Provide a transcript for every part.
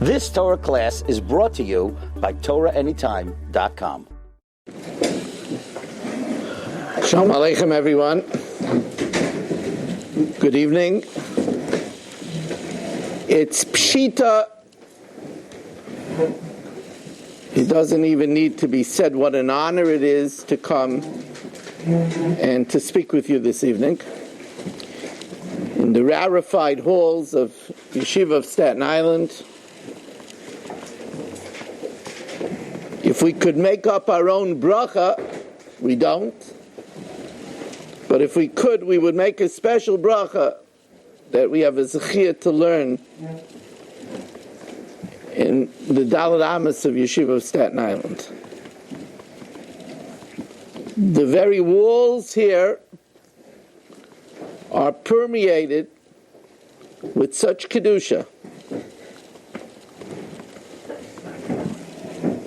This Torah class is brought to you by TorahAnytime.com. Shalom Aleichem, everyone. Good evening. It's Pshita. It doesn't even need to be said what an honor it is to come and to speak with you this evening in the rarefied halls of Yeshiva of Staten Island. If we could make up our own bracha, we don't. But if we could, we would make a special bracha that we have a zechiyah to learn in the Dalet Amos of Yeshiva of Staten Island. The very walls here are permeated with such kedusha.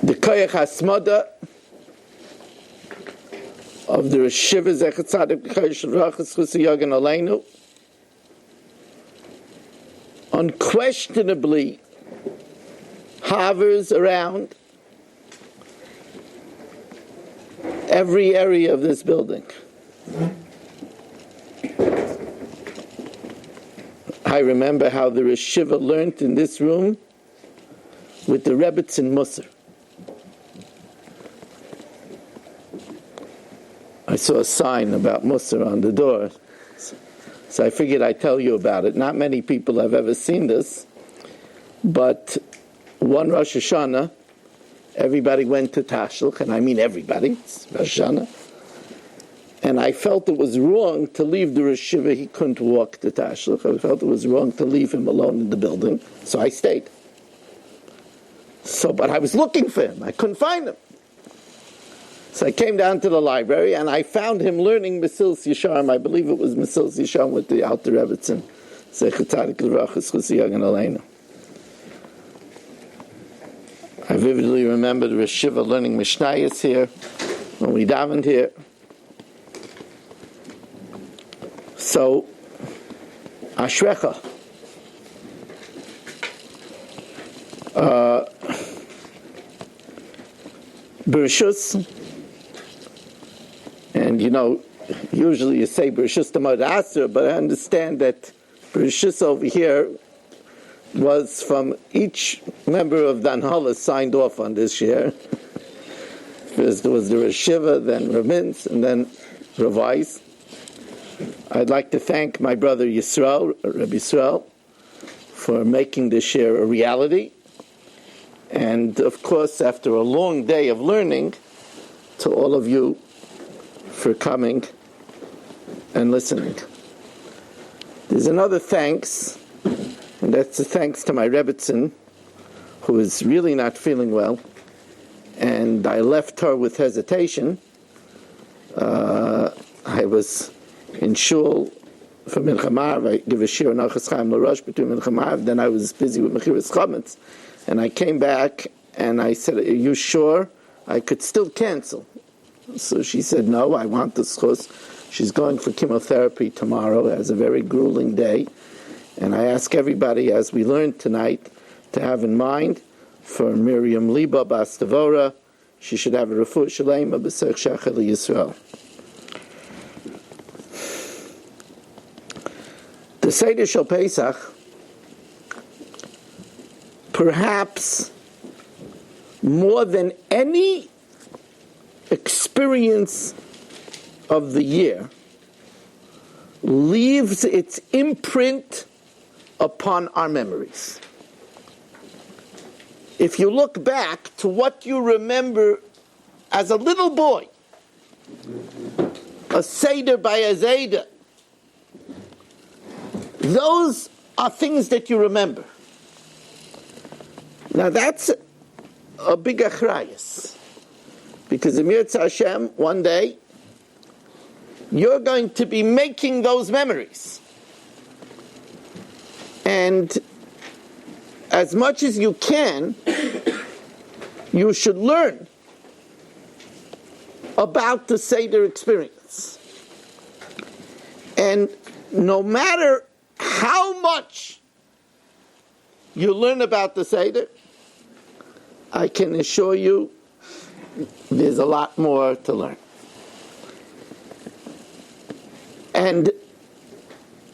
The koyach hasmada of the Yeshiva Zechat Tzadik B'Chodesh Rachas Chusi Yagan Aleinu unquestionably hovers around every area of this building. I remember how the Yeshiva learned in this room with the Rebbe's in Musar. I saw a sign about Musar on the door, so I figured I'd tell you about it. Not many people have ever seen this, but one Rosh Hashanah, everybody went to Tashlich, and I mean everybody, it's Rosh Hashanah, and I felt it was wrong to leave the Yeshiva. He couldn't walk to Tashlich. I felt it was wrong to leave him alone in the building, so I stayed. But I was looking for him. I couldn't find him. So I came down to the library, and I found him learning Mesilas Yesharim. I believe it was Mesilas Yesharim with the Alter Rebbetzin. Zechat Tzadik L'Rachas Chusi Yagan Aleinu. I vividly remember the Yeshiva learning Mishnayos here, when we davened here. So, Ashrecha. Bereshus. And usually you say Bereshus Tamad Asr, but I understand that Bereshus over here was from each member of the Anhala signed off on this year. First there was the Yeshiva, then Ramins, and then Ravais. I'd like to thank my brother Yisrael, Rabbi Yisrael, for making this year a reality. And of course, after a long day of learning, to all of you for coming and listening. There's another thanks, and that's a thanks to my Rebbetzin, who is really not feeling well, and I left her with hesitation. I was in shul for Mincha Ma'ariv. I give a shir on Achas Chaim L'Rosh between Mincha Ma'ariv, then I was busy with Mechiras Chametz, and I came back and I said, "Are you sure I could still cancel?" So she said, "No, I want the schus." She's going for chemotherapy tomorrow. It has a very grueling day. And I ask everybody, as we learned tonight, to have in mind for Miriam Liba Bas Tavora, she should have a refuah shalema b'serch shachar Yisrael. The Seder Shel Pesach, perhaps more than any experience of the year, leaves its imprint upon our memories. If you look back to what you remember as a little boy, a Seder by a Zayda, those are things that you remember. Now that's a big achrayus, because in Yirtzeh Hashem, one day, you're going to be making those memories. And as much as you can, you should learn about the Seder experience. And no matter how much you learn about the Seder, I can assure you there's a lot more to learn. And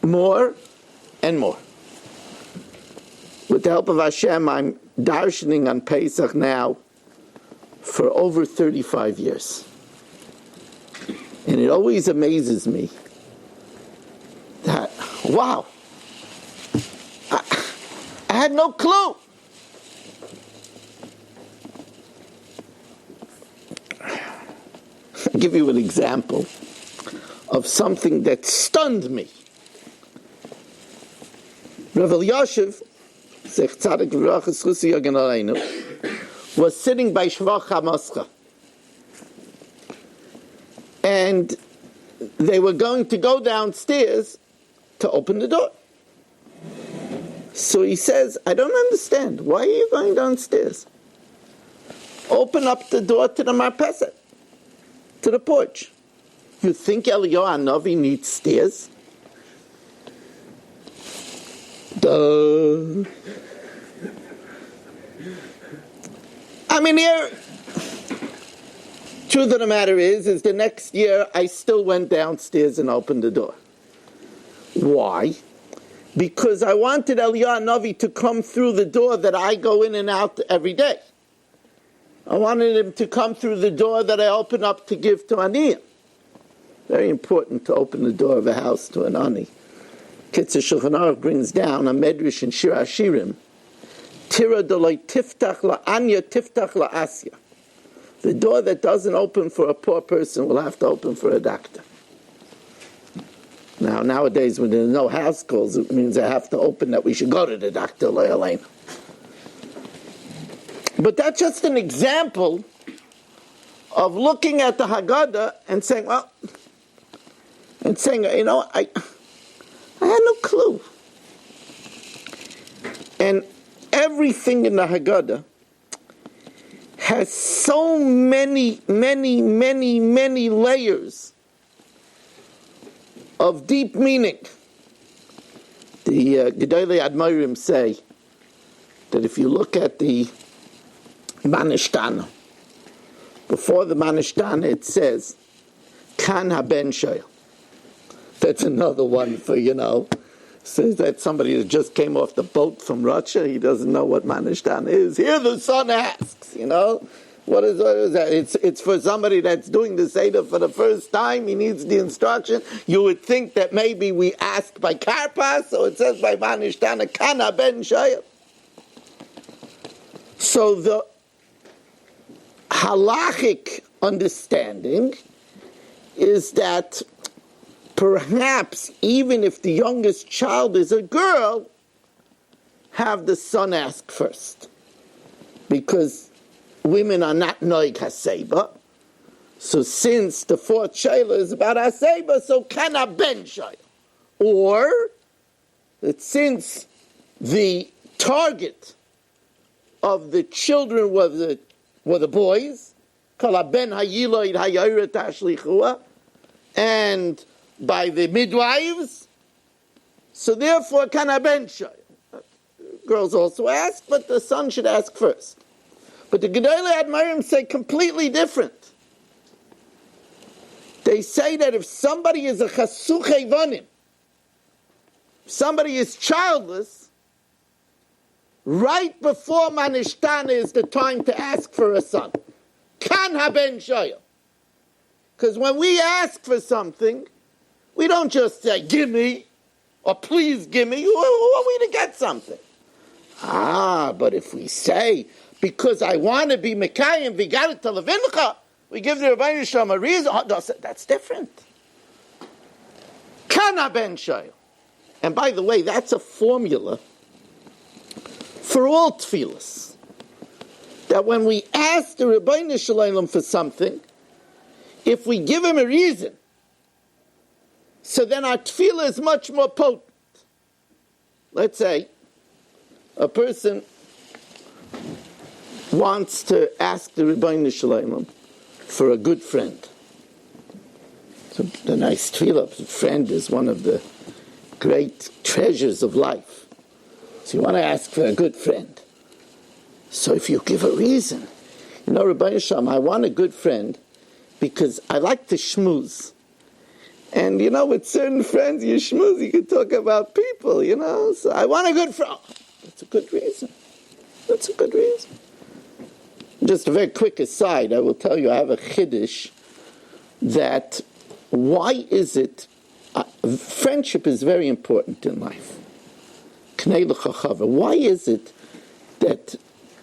more and more. With the help of Hashem, I'm darshaning on Pesach now for over 35 years. And it always amazes me that, wow, I had no clue. I'll give you an example of something that stunned me. Reverend Yeshiva, was sitting by Shvach HaMoscha. And they were going to go downstairs to open the door. So he says, I don't understand. Why are you going downstairs? Open up the door to the marpeset, to the porch. You think Eliyahu Hanavi needs stairs? Duh. I mean, here, truth of the matter is the next year I still went downstairs and opened the door. Why? Because I wanted Eliyahu Hanavi to come through the door that I go in and out every day. I wanted him to come through the door that I open up to give to Aniyim. Very important to open the door of a house to an Ani. Kitzur Shulchan Aruch brings down a medrash in Shir Hashirim, Tira doloi tiftach la'anya tiftach la'asya. The door that doesn't open for a poor person will have to open for a doctor. Now, nowadays, when there's no house calls, it means I have to open that we should go to the doctor, Le'aleinu. But that's just an example of looking at the Haggadah and saying, I had no clue. And everything in the Haggadah has so many layers of deep meaning. The Gedolei Admorim say that if you look at the Manishtana, before the Manishtana it says, Kan haben shoyel. That's another one for, says that somebody that just came off the boat from Russia, he doesn't know what Manishtana is. Here the son asks, what is that? It's for somebody that's doing the Seder for the first time, he needs the instruction. You would think that maybe we ask by Karpas, so it says by Manishtana, Kan haben shoyel. So the halachic understanding is that perhaps even if the youngest child is a girl, have the son ask first. Because women are not noig haseba. So since the fourth shayla is about haseba, so kan haben shayla. Or that since the target of the children were the boys, kol haben hayiloid hayoret tashlichua, and by the midwives, so therefore kan haben shayla. Girls also ask, but the son should ask first. But the Gedolei Admorim say completely different. They say that if somebody is a chasuch evonim, somebody is childless, right before Manishtana is the time to ask for a son. Kan haben shoyel. Because when we ask for something, we don't just say, give me, or please give me. Who are we to get something? But if we say, because I want to be Mekayim, Vigarit Televincha, we give the Rebbeinu Shalom a reason, that's different. Kan haben shoyel. And by the way, that's a formula for all tefillas. That when we ask the Rebbeinu Shalom for something, if we give him a reason, so then our tefillah is much more potent. Let's say a person wants to ask the Rebbeinu Shalom for a good friend. So the nice tefillah, friend is one of the great treasures of life. So you want to ask for a good friend. So if you give a reason, Rabbi Yisham, I want a good friend because I like to schmooze. And with certain friends, you schmooze, you can talk about people, So I want a good friend. That's a good reason. That's a good reason. Just a very quick aside, I will tell you, I have a chiddush that why is it, friendship is very important in life. Knei l'chachava. Why is it that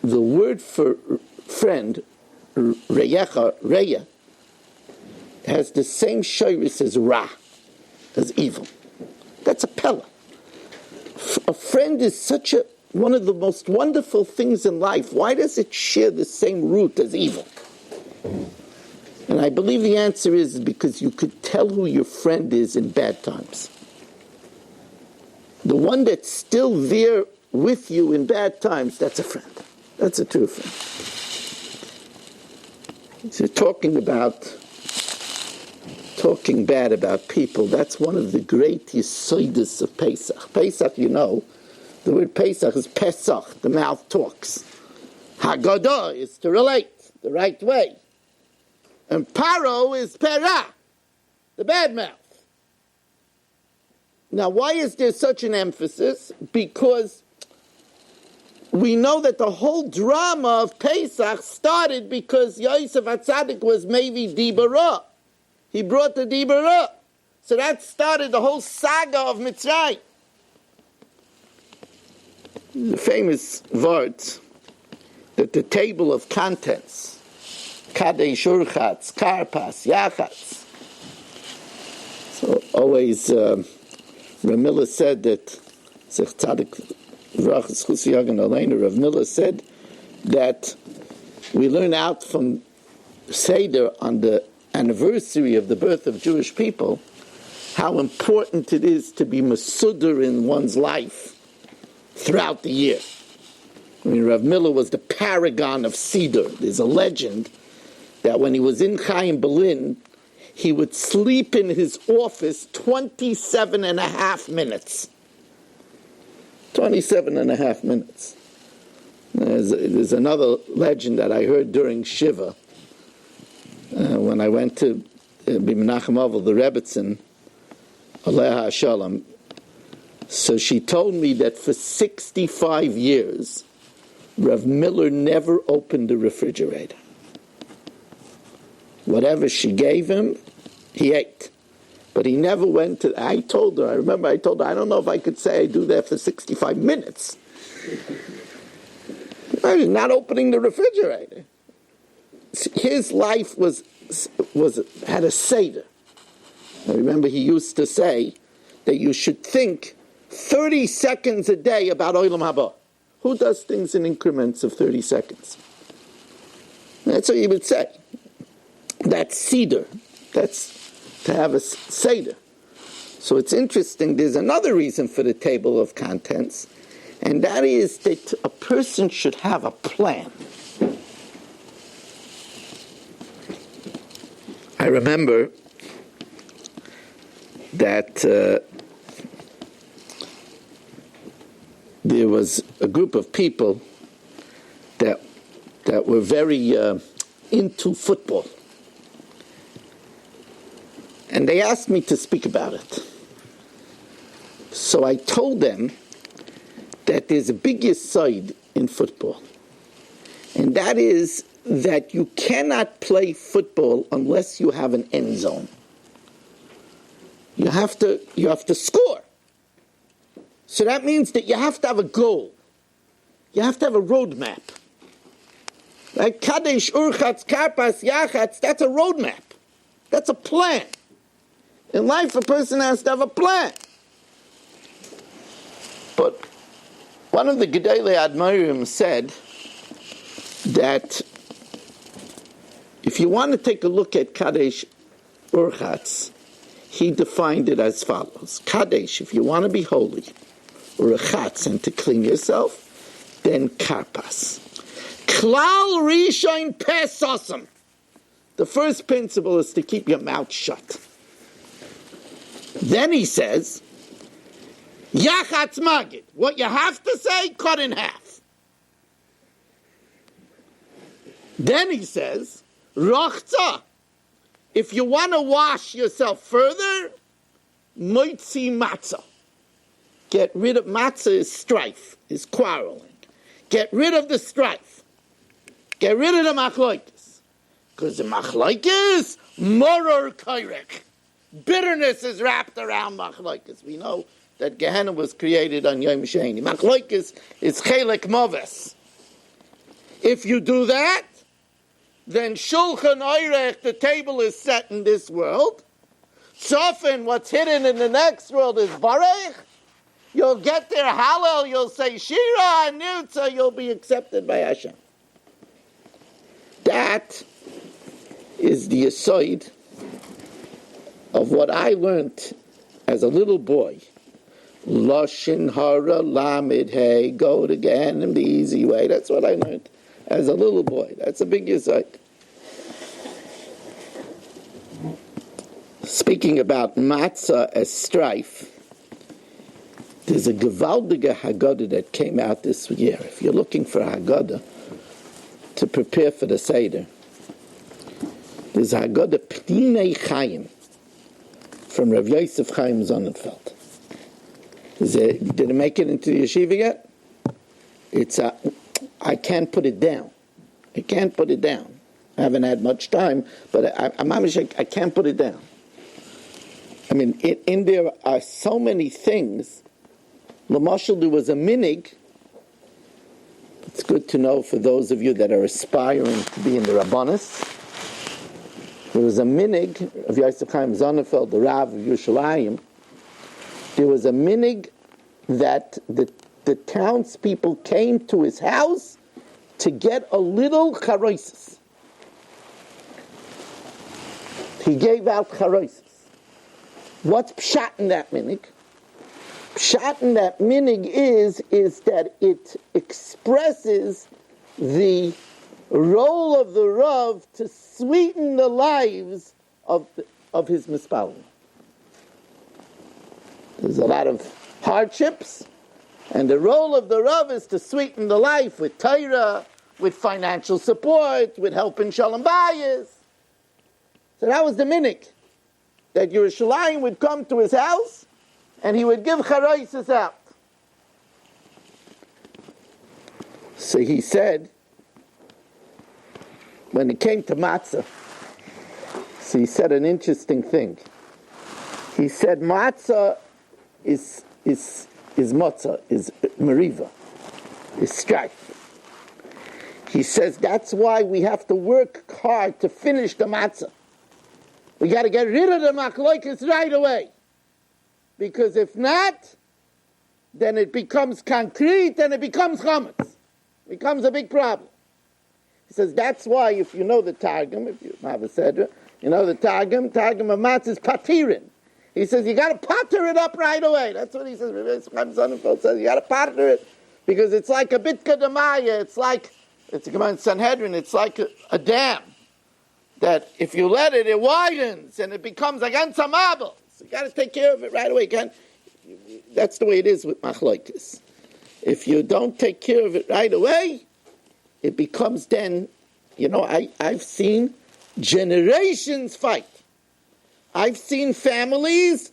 the word for friend, reya, has the same shayris as ra, as evil? That's a pella. A friend is one of the most wonderful things in life. Why does it share the same root as evil? And I believe the answer is because you could tell who your friend is in bad times. The one that's still there with you in bad times, that's a friend. That's a true friend. So talking bad about people, that's one of the great yesodis of Pesach. Pesach, the word Pesach is Pesach, the mouth talks. Haggadah is to relate the right way. And Paro is Perah, the bad mouth. Now, why is there such an emphasis? Because we know that the whole drama of Pesach started because Yosef HaTzadik was maybe Dibara. He brought the Dibara. So that started the whole saga of Mitzrayim. The famous words that the table of contents, Kadesh Urchatz, Karpas, Yachatz. So always Ramila said that Rav Miller said that we learn out from Seder on the anniversary of the birth of Jewish people how important it is to be Masudar in one's life throughout the year. Rav Miller was the paragon of Seder. There's a legend that when he was in Chaim Berlin, he would sleep in his office 27 and a half minutes. 27 and a half minutes. There's another legend that I heard during Shiva. When I went to Menachem Ovel, the Rebbetzin, Aleha Shalom. So she told me that for 65 years, Rav Miller never opened the refrigerator. Whatever she gave him, he ate. But he never went to... I told her, I don't know if I could say I do that for 65 minutes. Imagine not opening the refrigerator. His life had a seder. I remember he used to say that you should think 30 seconds a day about Olam Haba. Who does things in increments of 30 seconds? That's what he would say. That's seder. That's to have a seder. So it's interesting, there's another reason for the table of contents, and that is that a person should have a plan. I remember that there was a group of people that were very into football. And they asked me to speak about it. So I told them that there's a big yesod in football. And that is that you cannot play football unless you have an end zone. You have to score. So that means that you have to have a goal. You have to have a roadmap. Like Kadesh, Urchatz, Karpas, Yachatz, that's a roadmap. That's a plan. In life, a person has to have a plan. But one of the Gedolei Admorim said that if you want to take a look at Kadesh Urchatz, he defined it as follows. Kadesh, if you want to be holy, Urchatz, and to clean yourself, then Karpas. Klal Rishon Pesosam. The first principle is to keep your mouth shut. Then he says, Yachatz magid. What you have to say, cut in half. Then he says, Rochza. If you want to wash yourself further, moitzi matzah. Get rid of matzah is strife, is quarreling. Get rid of the strife. Get rid of the machlokes. Because the machlokes, moror kairek. Bitterness is wrapped around machlokes. We know that Gehenna was created on Yom Sheni. Machlokes is chelek moves. If you do that, then Shulchan Aruch, the table is set in this world. Sofen, what's hidden in the next world is Barech. You'll get there, Hallel, you'll say Shira and Nirtza, you'll be accepted by Hashem. That is the aside of what I learned as a little boy. Loshin hara lamid hey, go to Gehenna the easy way. That's what I learned as a little boy. That's a big aside. Speaking about matzah as strife, there's a gewaldige Haggadah that came out this year. If you're looking for a Haggadah to prepare for the Seder, there's a Haggadah Pnimei Chaim from Rav Yosef Chaim Sonnenfeld. Did it make it into the Yeshiva yet? I can't put it down. I can't put it down. I haven't had much time, but I can't put it down. I mean, in there are so many things. L'mashal, there was a minig. It's good to know for those of you that are aspiring to be in the Rabbanis. There was a minig of Yosef Chaim Sonnenfeld, the Rav of Yerushalayim. There was a minig that the townspeople came to his house to get a little charoises. He gave out charoises. What's pshat in that minig? Pshat in that minig is that it expresses the role of the Rav to sweeten the lives of his mispalim. There's a lot of hardships, and the role of the Rav is to sweeten the life with Torah, with financial support, with helping Shalom Bayis. So that was the minig, that Yerushalayim would come to his house, and he would give charaisis out. So he said, when it came to matzah, so he said an interesting thing. He said matzah is matzah, is meriva, is strife. He says that's why we have to work hard to finish the matzah. We got to get rid of the machlokes right away. Because if not, then it becomes concrete and it becomes chametz. It becomes a big problem. He says that's why, if you know the Targum, if you have a Sedra, you know the Targum of matzah is patirin. He says you got to patter it up right away. That's what he says. Chaim Sonnenfeld says you got to patter it because it's like a bitka demaya. It's a Gemara in Sanhedrin. It's like a dam that if you let it, it widens and it becomes like ansamabel. So you got to take care of it right away. That's the way it is with machlokes. If you don't take care of it right away, it becomes then. I've seen generations fight. I've seen families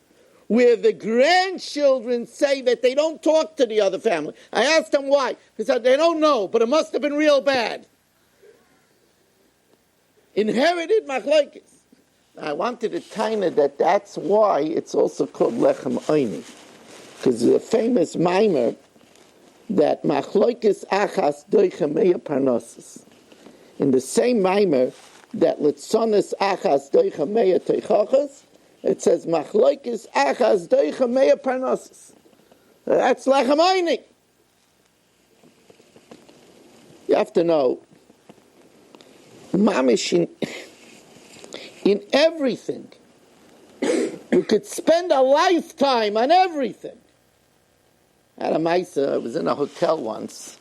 where the grandchildren say that they don't talk to the other family. I asked them why. They said they don't know, but it must have been real bad. Inherited machlokes. I wanted to tell you that's why it's also called lechem oini. Because there's a famous mimer that machlokes achas doicha meya parnosis. In the same mimer, that litzonis achas doicha meya teichachas, it says machlokes achas doicha meya parnosis. That's lechem oini. You have to know, mamish in everything. We could spend a lifetime on everything. At a Maisa, I was in a hotel once,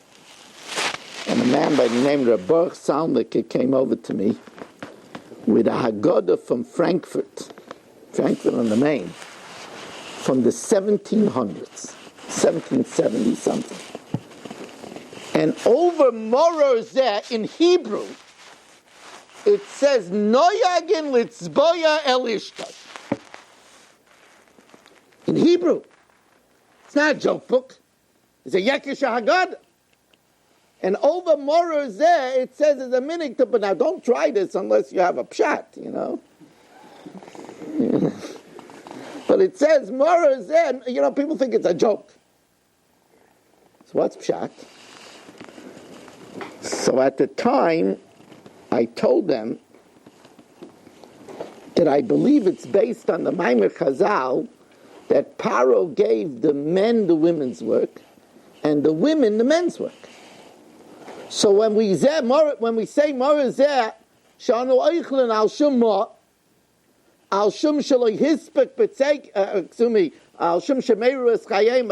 and a man by the name of Baruch Salmik came over to me with a Haggadah from Frankfurt on the Main, from the 1700s. 1770 something. And over Moror Zeh in Hebrew, it says Noyagin Litzboya El Ishtas. In Hebrew. It's not a joke book. It's a Yekish Haggadah. And over Moror Zeh, it says it's a minig to, but now don't try this unless you have a pshat, you know. But it says Moror Zeh, you know, people think it's a joke. So what's pshat? So at the time, I told them that I believe it's based on the Maimer Chazal that Paro gave the men the women's work and the women the men's work. So when we say Moror Zeh, Shanu Eichlin al Shum Ma, al Shum Shaloi Hispek B'Tzeik, al Shum Shemeru Eschayim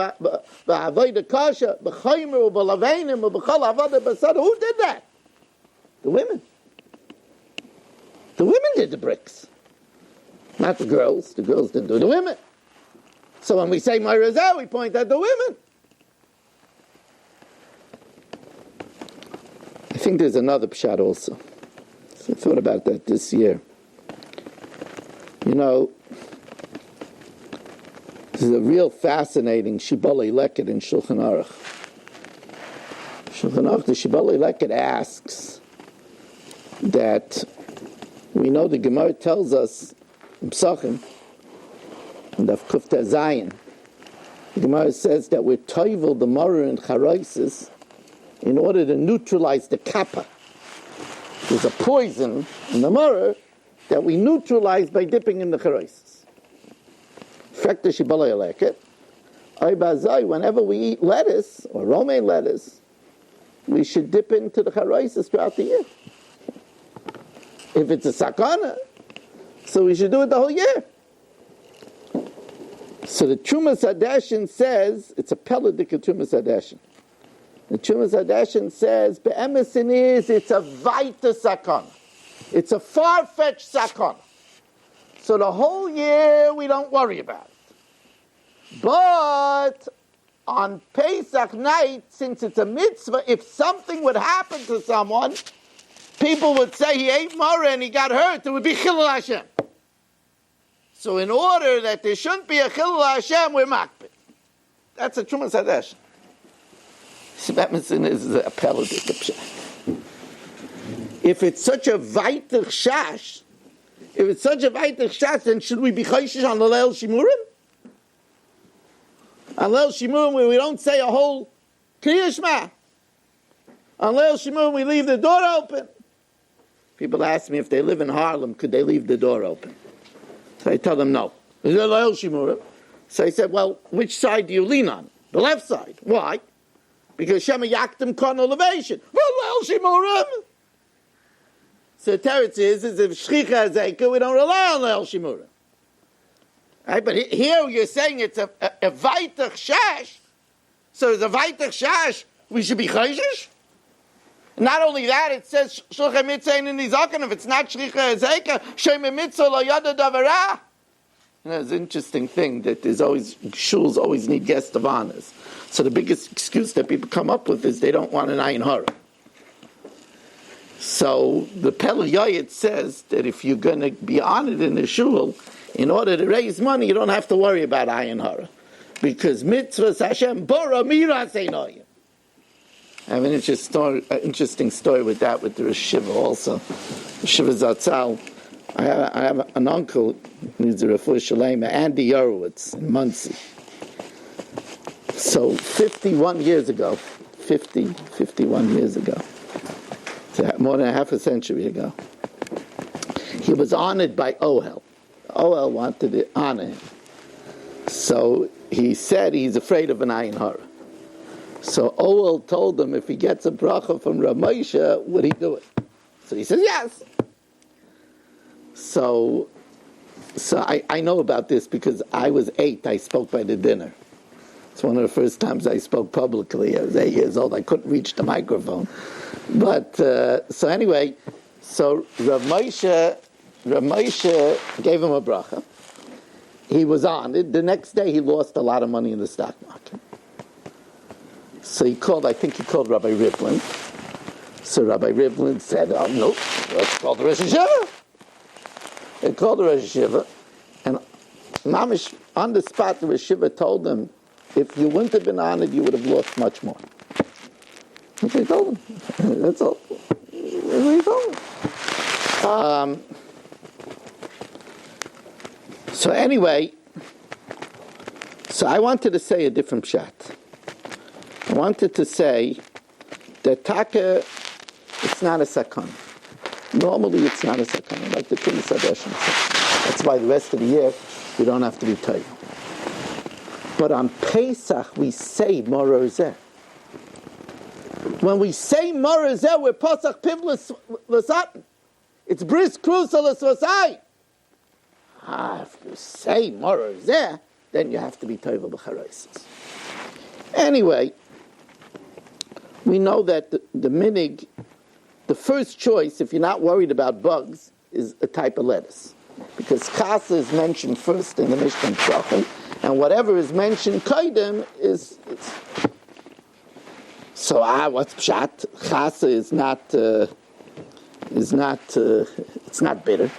B'Avodah Kasha B'Chaymer B'Laveinim B'Chol Avodah B'Sada. Who did that? The women. The women did the bricks, not the girls. The girls didn't do the women. So when we say Moror Zeh, we point at the women. I think there's another pshat also. So I thought about that this year. You know, this is a real fascinating Shibbolei Leket in Shulchan Aruch. Shulchan Aruch, the Shibbolei Leket asks that we know the Gemara tells us in Pesachim, and of Kufta Zayin, the Gemara says that we're toivel the Moror and Charaisis in order to neutralize the kappa. There's a poison in the Moror that we neutralize by dipping in the Charaisis. Fact the Shibbolei Leket, whenever we eat lettuce or romaine lettuce, we should dip into the Charaisis throughout the year. If it's a sakana, so we should do it the whole year. So the Trumas Hadashin says, it's a Peladik of Trumas Hadashin. The Trumas Hadashin says, Be'emesin is, it's a Vaita sakana. It's a far-fetched sakana. So the whole year we don't worry about it. But on Pesach night, since it's a mitzvah, if something would happen to someone, people would say he ate Moror and he got hurt, it would be Chilul Hashem. So in order that there shouldn't be a Chilul Hashem, we're makbid. That's a Trumas Hadashin. So that means is a Peladik. If it's such a Vaitach Shash, then should we be Chayshish on the Leil Shimurim? On Leil Shimurim where we don't say a whole Kriya Shema. On Leil Shimurim we leave the door open. People ask me if they live in Harlem, could they leave the door open? So I tell them no. Is there Leil Shimurim? So I said, well, which side do you lean on? The left side. Why? Because Shema Yaktim Kon elevation. Well, Leil Shimurim. So the teretz is if Shchicha Azeka, we don't rely on Leil Shimurim. Right? But here you're saying it's a Vaitach Shash. So as a Vaitach Shash, we should be Chayshish? Not only that, it says Shulchan Mitzvah in Nizakan, if it's not Shchicha Azeka, Shema Mitzvah Lo Yada Davara. It's an interesting thing that there's always, shuls always need guests of honors. So the biggest excuse that people come up with is they don't want an ayin hara. So the Pele Yoyet says that if you're going to be honored in the shul, in order to raise money, you don't have to worry about ayin hara. Because mitzvahs Hashem bora miras einoyim. I have an interesting story with that, with the Yeshiva also. Yeshiva Zatzal. I have an uncle who's a Refuah Shalema, Andy Yorowitz in Muncie. So 51 years ago, so more than half a century ago, he was honored by Ohel. Ohel wanted to honor him. So he said he's afraid of an ayin hara. So Ohel told him if he gets a bracha from Rav Moshe, would he do it? So he says yes. So I know about this because I was 8. I spoke by the dinner. It's one of the first times I spoke publicly. I was 8 years old. I couldn't reach the microphone. But, so anyway, so Rav Moshe gave him a bracha. He was honored. The next day he lost a lot of money in the stock market. So he called Rabbi Rivlin. So Rabbi Rivlin said, oh, no, let's call the Rosh Yeshiva. They called the Rosh Yeshiva, and Mamish, on the spot, the Rosh Yeshiva told him, if you wouldn't have been honored, you would have lost much more. That's what he told him. That's all. That's what he told him. So anyway, so I wanted to say a different pshat. I wanted to say that taka, it's not a sakana. Normally it's not a sakana, like the King Sadoshim said. That's why the rest of the year we don't have to be toiv. But on Pesach we say morozeh. When we say morozeh, we're Pesach pivlis l'saten. It's bris krusa l'svasai. If you say morozeh, then you have to be toiv b'charosis. Anyway, we know that the minig, the first choice, if you're not worried about bugs, is a type of lettuce. Because chasa is mentioned first in the Mishnah Pesachim, and whatever is mentioned kaidem is... So, what's pshat? Chasa is not, it's not bitter.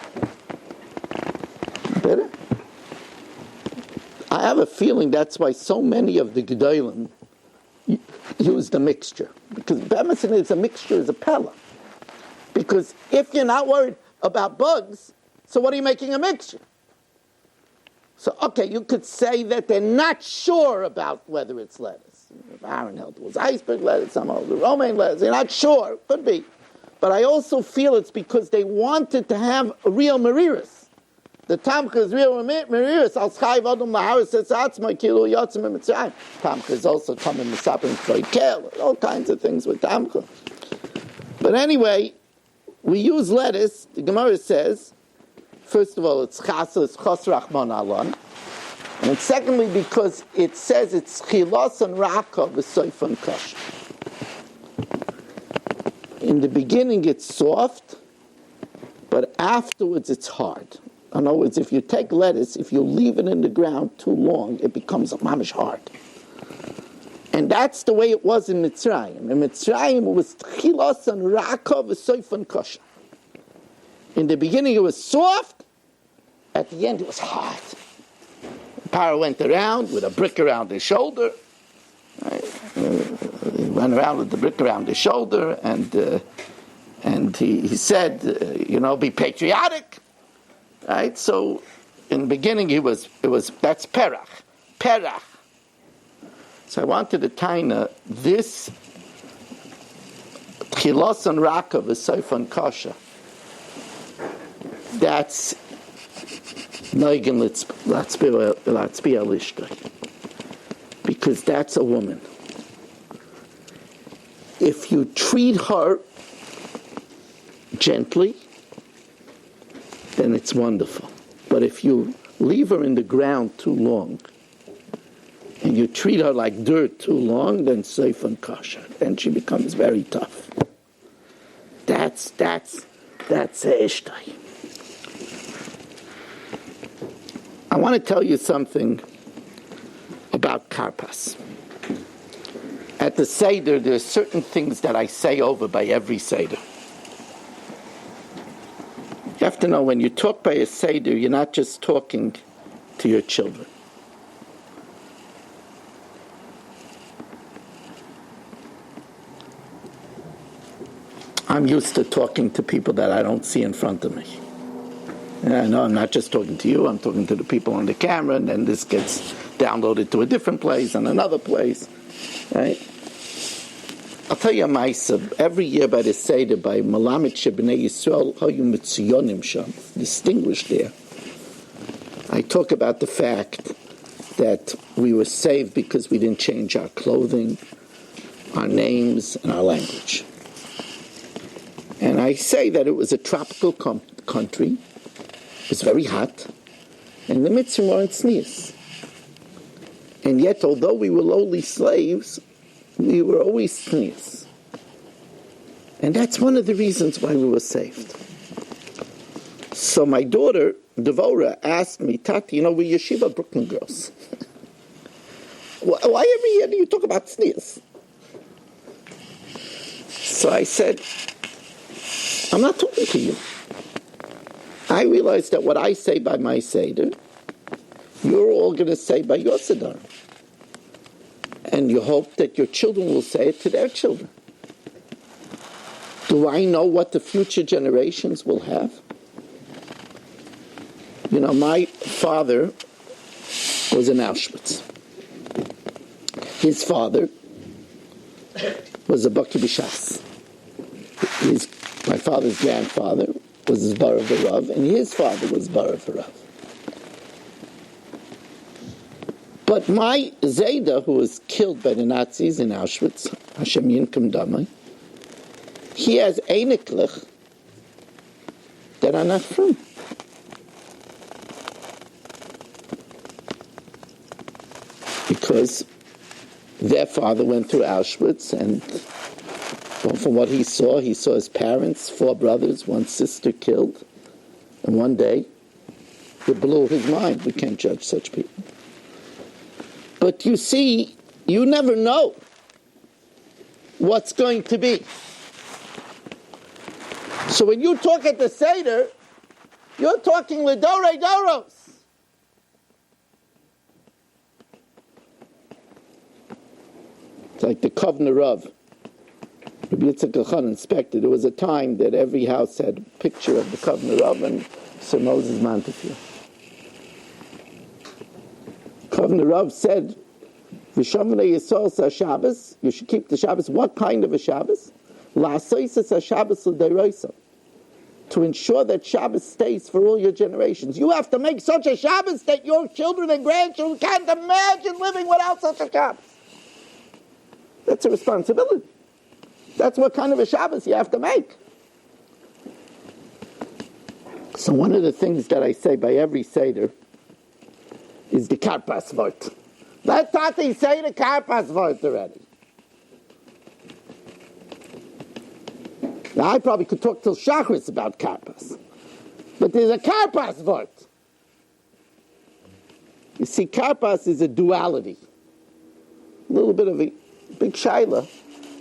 Bitter? I have a feeling that's why so many of the Gedolim use the mixture. Because Bemesin is a mixture, is a pella. Because if you're not worried about bugs, so what are you making a mixture? So, okay, you could say that they're not sure about whether it's lettuce. If Aaron held it was iceberg lettuce, some of the romaine lettuce, they're not sure, could be. But I also feel it's because they wanted to have a real mariris. The tamcha is real mariris. Al chayv adam laharis etzatzma kilu yotzim mitzrayim. Tamcha is also coming misapim kroikel, all kinds of things with tamcha. But anyway, we use lettuce. The Gemara says, first of all, it's chasa, it's chos rachman alon. And secondly, because it says it's chilos and raka v'soifan kosher. In the beginning, it's soft, but afterwards, it's hard. In other words, if you take lettuce, if you leave it in the ground too long, it becomes mamish hard. And that's the way it was in Mitzrayim. In Mitzrayim, it was chilos and raka v'soifan kosher. In the beginning, it was soft. At the end, it was hard. The Paro went around with a brick around his shoulder. Right? He went around with the brick around his shoulder, and he said, be patriotic. Right? So, in the beginning, that's perach. Perach. So I wanted to taina this chilos and raka v'soifan kosher. That's Noigen Latzbiya Lishta. Because that's a woman. If you treat her gently, then it's wonderful. But if you leave her in the ground too long, and you treat her like dirt too long, then safe and kosher. Then she becomes very tough. That's Ishtai. I want to tell you something about karpas. At the Seder, there are certain things that I say over by every Seder. You have to know, when you talk by a Seder, you're not just talking to your children. I'm used to talking to people that I don't see in front of me. I know I'm not just talking to you, I'm talking to the people on the camera, and then this gets downloaded to a different place and another place. Right? I'll tell you a ma'aseh. Every year by the Seder, by Malamet Shebnei Yisrael, Hayu Mitziyonim Sham, distinguished there, I talk about the fact that we were saved because we didn't change our clothing, our names, and our language. And I say that it was a tropical country. It was very hot, and the mitzvah weren't tznius. And yet, although we were lowly slaves, we were always tznius. And that's one of the reasons why we were saved. So my daughter, Devora, asked me, Tati, we're Yeshiva Brooklyn girls. Why every year do you talk about tznius? So I said, I'm not talking to you. I realized that what I say by my Seder, you're all going to say by your Seder. And you hope that your children will say it to their children. Do I know what the future generations will have? You know, my father was in Auschwitz. His father was a Baki B'Shas. My father's grandfather was his Bar of the Rav, and his father was Bar of the Rav. But my Zayda, who was killed by the Nazis in Auschwitz, Hashem Yinkum Damai, he has Einiklich that are not from. Because their father went through Auschwitz, and from what he saw his parents, 4 brothers, 1 sister killed, and one day it blew his mind. We can't judge such people. But you see, you never know what's going to be. So when you talk at the Seder, you're talking L'Dorei Doros. It's like the Kovner Rav. Rabbi Yitzchak Elchanan inspected. There was a time that every house had a picture of the Kovner Rav and Sir Moses Montefiore. Kovner Rav said, "V'shamnei Yisrael sa Shabbos." You should keep the Shabbos. What kind of a Shabbos? La'asoysa sa Shabbos l'deirosa. To ensure that Shabbos stays for all your generations. You have to make such a Shabbos that your children and grandchildren can't imagine living without such a Shabbos. That's a responsibility. That's what kind of a Shabbos you have to make. So one of the things that I say by every Seder is the Karpas Vort. Let Tati say the Karpas Vort already. Now I probably could talk till Shachris about Karpas. But there's a Karpas Vort. You see, Karpas is a duality. A little bit of a big shaila.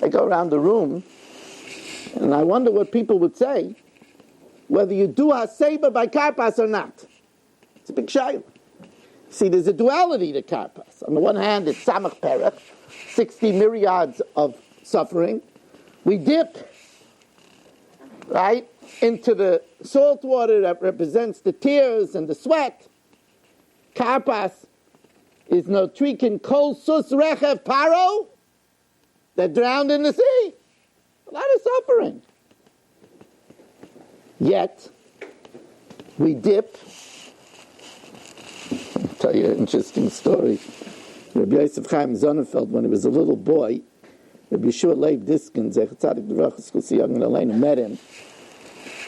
I go around the room, and I wonder what people would say, whether you do Haseba by Karpas or not. It's a big shaila. See, there's a duality to Karpas. On the one hand, it's Samach Perech, 60 myriads of suffering. We dip, right, into the salt water that represents the tears and the sweat. Karpas is no trikin kol sus rechev paro, that drowned in the sea. A lot of suffering. Yet, we dip. I'll tell you an interesting story. Rabbi Yosef Chaim Sonnenfeld, when he was a little boy, Rabbi Yeshua Leib Diskin, Zechat Tzadik D'Vrach Eskusi Young and Elena, met him,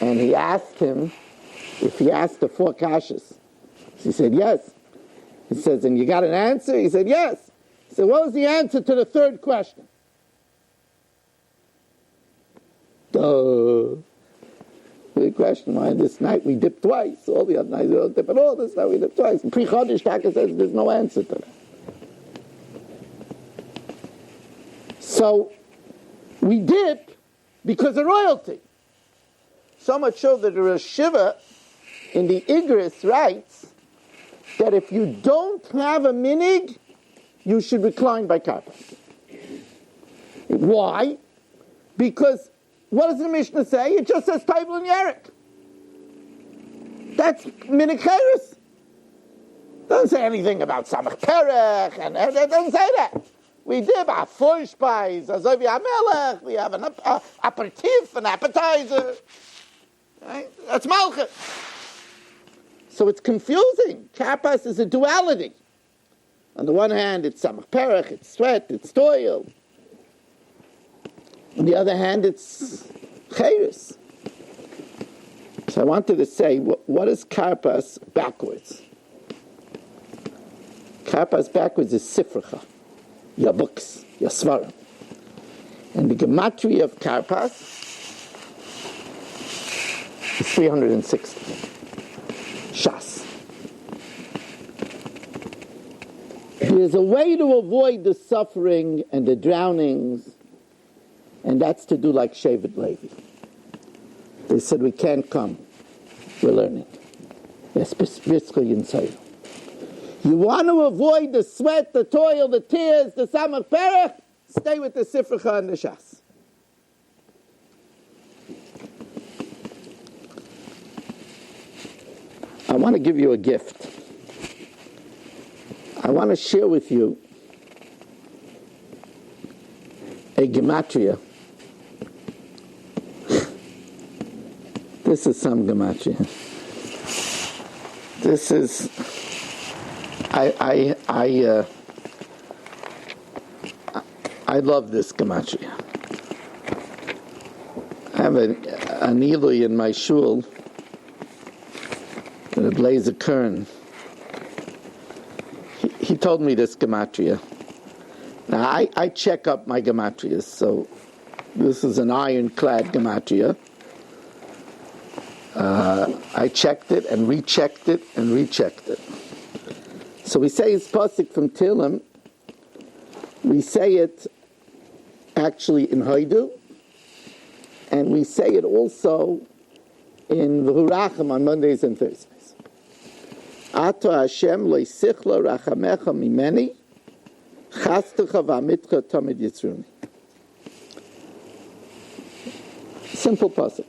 and he asked him if he asked the 4 kashas. He said, yes. He says, and you got an answer? He said, yes. He said, what was the answer to the 3rd question? Good question. Why this night we dipped twice? All the other nights we don't dip at all. This night we dipped twice. And Pri Chodesh Taka says there's no answer to that. So we dip because of royalty. So much so that the Yeshiva in the Igris writes that if you don't have a minig, you should recline by Karpas. Why? Because what does the Mishnah say? It just says Taivel and Yerek. That's minig cheres. Doesn't say anything about Samach Perech, and it doesn't say that. We dip our Furshpeis, Azovi HaMelech, we have an aperitif, an appetizer. Right? That's Malchus. So it's confusing. Karpas is a duality. On the one hand, it's Samach Perech, it's sweat, it's toil. On the other hand, it's Cheres. So I wanted to say, what is Karpas backwards? Karpas backwards is Sifracha, your books, your Svarim. And the gematria of Karpas is 360. Shas. There's a way to avoid the suffering and the drownings and And that's to do like Shevet Levi. They said, we can't come. We're learning. You want to avoid the sweat, the toil, the tears, the Samach Perech? Stay with the Sifrecha and the Shas. I want to give you a gift. I want to share with you a gematria. This is some gematria. This is I love this gematria. I have an Ilui in my shul, the Blazer Kern. He told me this gematria. Now I check up my gematrias, so this is an ironclad gematria. I checked it and rechecked it and rechecked it. So we say it's pasuk from Tehillim. We say it actually in Haidu, and we say it also in V'hurachem on Mondays and Thursdays. Ato Hashem lo'isichla rachamecha mimeni chastecha v'amitcha tamid yitzruni. Simple pasuk.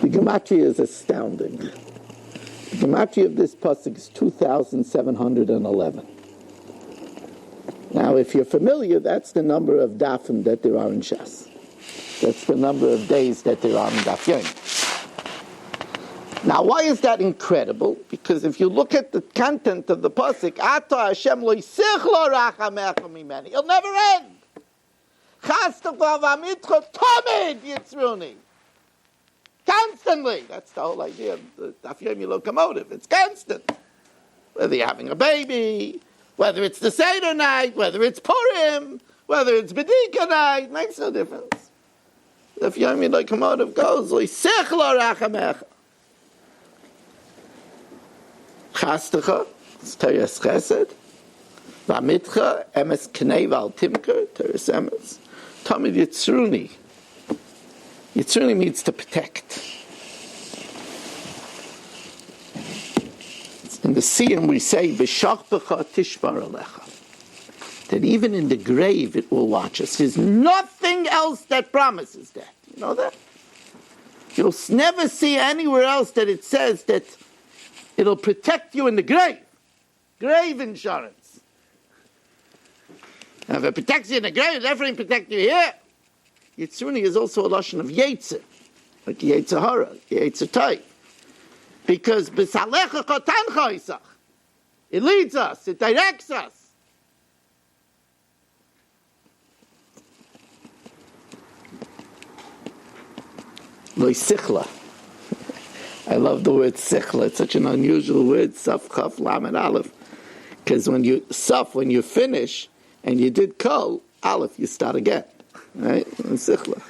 The gematria is astounding. The gematria of this pasuk is 2,711. Now, if you're familiar, that's the number of dafim that there are in Shas. That's the number of days that there are in Daf Yomi. Now, why is that incredible? Because if you look at the content of the pasuk, Ata Hashem lo yisichlo rachamecha mimeni, it'll never end. Chastecha v'amitcha tamid yitzruni. Constantly. That's the whole idea of the Daf Yomi locomotive. It's constant. Whether you're having a baby, whether it's the Seder night, whether it's Purim, whether it's B'dika night, makes no difference. The Daf Yomi locomotive goes, L'isichlo rachamecha. Chastecha, it's Teres Chesed. V'amitcha, emes knei v'al timker, Teres emes. Tamid yitzruni. Yitzruni means to protect. In the Siyam we say, B'shachbecha tishbar alecha. That even in the grave it will watch us. There's nothing else that promises that. You know that? You'll never see anywhere else that it says that it'll protect you in the grave. Grave insurance. Now if it protects you in the grave, it definitely protects you here. Yitzruni is also a lashon of Yetzer, like Yetzer Hara, Yetzer Tov. Because B'salecha kotancha isach. It leads us, it directs us. Lo sichla. I love the word sichla. It's such an unusual word, saf chaf lamed aleph. Because when you finish and you did kol, aleph, you start again. Right? Sichla.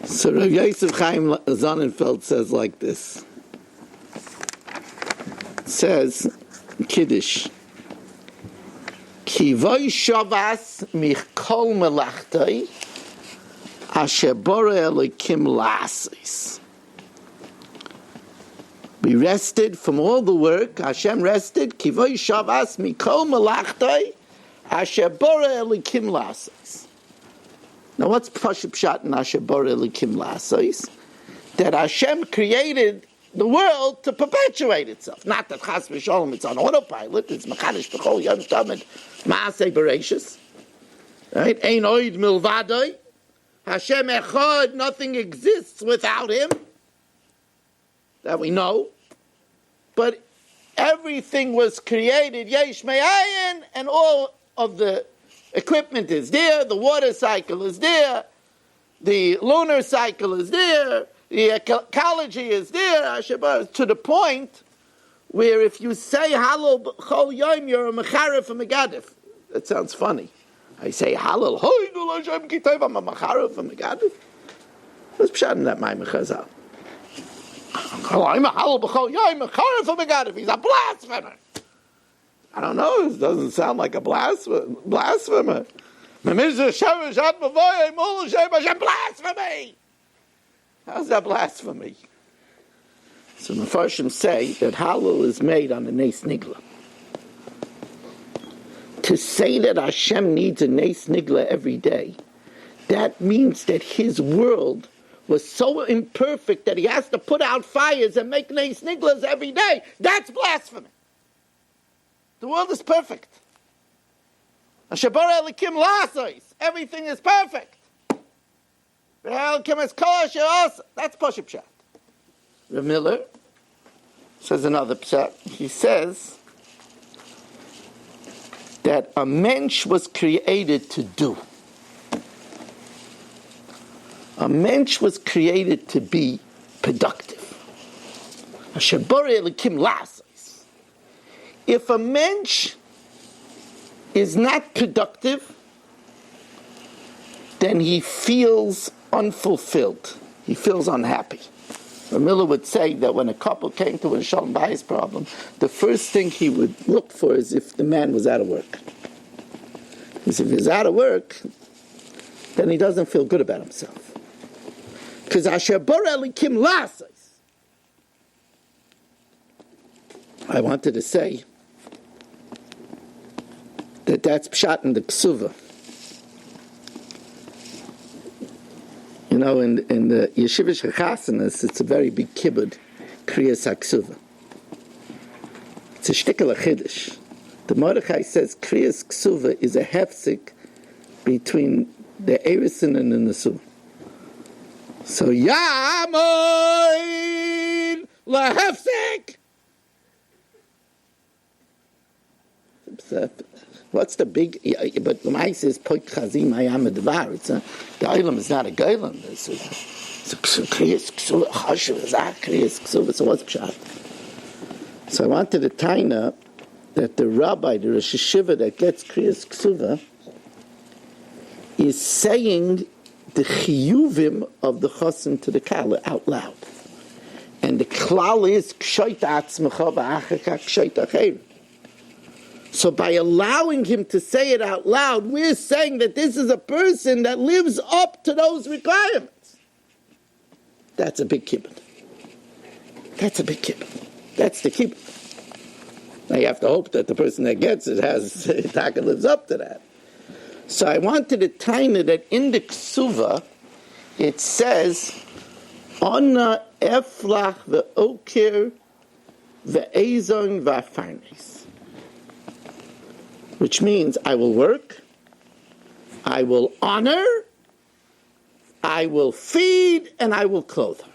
So Rav Yosef Chaim Sonnenfeld says like this. It says, Kiddush, Ki voy shavas michkol melachtai asher borei Elokim la'asos. We rested from all the work. Hashem rested. Ki voy shavas michkol melachtai asher borei Elokim la'asos. Now, what's Pashup Pshat in Asher Borei Elokim la'asos? That Hashem created the world to perpetuate itself. Not that Chas v'Sholom it's on autopilot. It's Mechadish B'chol Yom Tamid Maaseh Bereishis. Right? Ein oid milvadoi. Hashem echad. Nothing exists without Him. That we know. But everything was created Yesh Me'ayin, and all of the equipment is there, the water cycle is there, the lunar cycle is there, the ecology is there, to the point where if you say Halal Chol Yom, you're a Mecharef and Megadif. That sounds funny. I say Halal Hoydul Hashem Kitayv, I'm a Mecharef and Megadif. What's Pshat in that Maimon Chazal? I'm a Halal B'chol Yom, Mecharef and Megadif. He's a blasphemer. I don't know, it doesn't sound like a blasphemer. Blasphemy! How's that blasphemy? So the Mefarshim say that Hallel is made on the Nes Nigla. To say that Hashem needs a Nes Nigla every day, that means that his world was so imperfect that he has to put out fires and make Nes Niglas every day. That's blasphemy. The world is perfect. Everything is perfect. That's Pashup Pshat. Rav Miller says another Pshat. He says that a mensch was created to do. A mensch was created to be productive. If a mensch is not productive, then he feels unfulfilled. He feels unhappy. Miller would say that when a couple came to a Shalom Bayis problem, the first thing he would look for is if the man was out of work. Because if he's out of work, then he doesn't feel good about himself. Because Asher Bar Elikim Lasais. I wanted to say that that's Pshat in the Ksuva. You know, in the Yeshiva Shechasanas, it's a very big kibbud, Kriyas HaKsuva. It's a shtickle Chiddush. The Mordechai says Kriyas Ksuva is a hefsik between the Erisin and the Nesuah. So, Yamoin lahefsik. What's the big? But the Ma'is is Poik Chazim Hayam Advar. The Olam is not a Geilam. It's a Kriyas Ksuva. Chashuv is a Kriyas Ksuva. So what's Pshat? So I wanted to taina that the rabbi, the Rosh Yeshiva that gets Kriyas Ksuva, is saying the chiyuvim of the chosin to the kala out loud. And the klal is kshoit atzmecha v'achaka kshoit acher. So by allowing him to say it out loud, we're saying that this is a person that lives up to those requirements. That's a big kibbud. That's a big kibbud. That's the kibbud. Now you have to hope that the person that gets it lives up to that. So I wanted to time it that in the Ksuva, it says, Ona eflach ve'okir ve'ezon va'farnes. Which means I will work, I will honor, I will feed, and I will clothe her.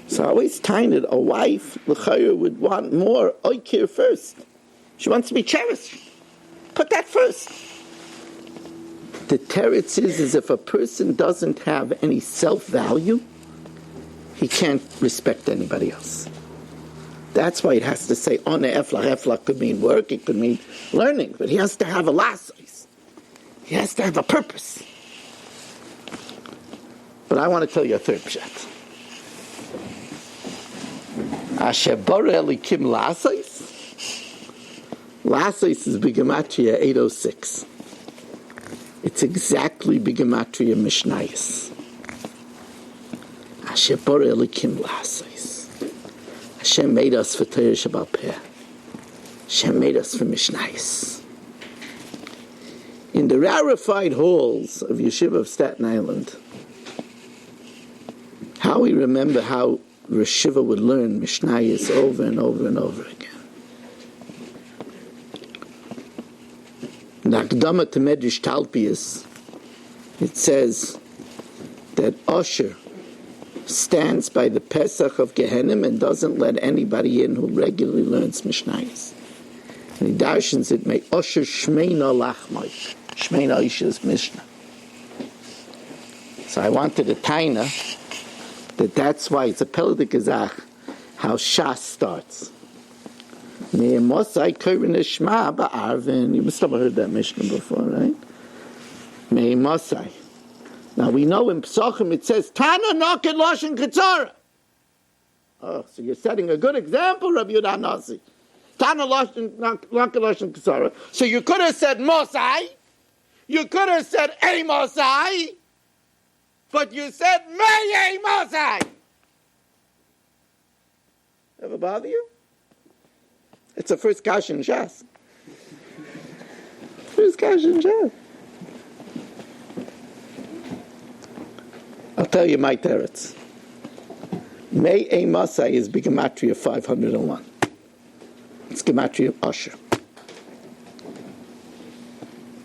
So I always timed a wife, l'chayr, would want more oikir first. She wants to be cherished. Put that first. The teretz is if a person doesn't have any self-value, he can't respect anybody else. That's why it has to say, on eflach. Eflach could mean work, it could mean learning, but he has to have a lasos. He has to have a purpose. But I want to tell you a third pshat. Asher bara elikim lasos. Lasos is Bigamatria 806. It's exactly Bigamatria Mishnayos. Asher bara elikim lasos. Hashem made us for Torah Shabbat Peh. Hashem made us for Mishnayos. In the rarefied halls of Yeshiva of Staten Island, how we remember how Rosh Yeshiva would learn Mishnayos over and over and over again. In the Akdama to Medrash Talpius, it says that Osher stands by the Pesach of Gehenim and doesn't let anybody in who regularly learns Mishnayos. And he darshans it, may Osher Shmeina Lachmai. Shmeina Isha's Mishnah. So I wanted a taina that's why it's a Peldik Gazach, how Shas starts. You must have heard that Mishnah before, right? Now we know in Pesachim it says, Tana Noket Lashon Ketzara. Oh, so you're setting a good example, Rabbi Yudah Nasi. Tana Lashon, Lanka Lashon Kasara. So you could have said Mosai, you could have said a Mosai, but you said May a Mosai. Ever bother you? It's a first kash in Shas. First kash in Shas. I'll tell you my teretz. May a Masai is Gematria 501. It's Gematria of Usher.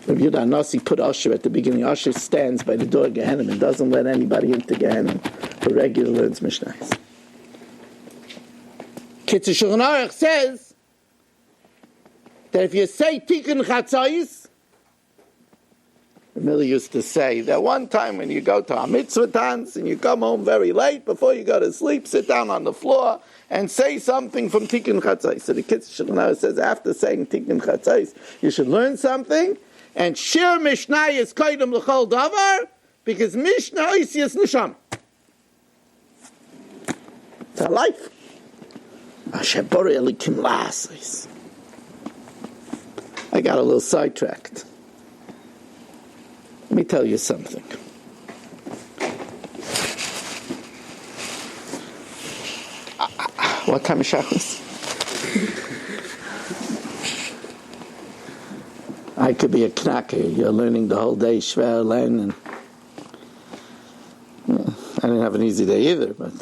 Rabbi Yehuda Nasi put Usher at the beginning. Usher stands by the door of Gehenna and doesn't let anybody into Gehenna who regularly learns Mishnayos. Kitzur Shulchan Aruch says that if you say Tikkun Chatzos, Miller used to say that one time when you go to a mitzvah dance and you come home very late, before you go to sleep, sit down on the floor and say something from Tikkun Chatzos. So the Kitzur Shulchan Aruch says after saying Tikkun Chatzos, you should learn something, and Shir Mishnah is Koydem L'chol Davar, because Mishnah is Neshama. It's our life. I got a little sidetracked. Let me tell you something. What time is Shacharis? I could be a knacker. You're learning the whole day, Shver, learn, and I didn't have an easy day either, but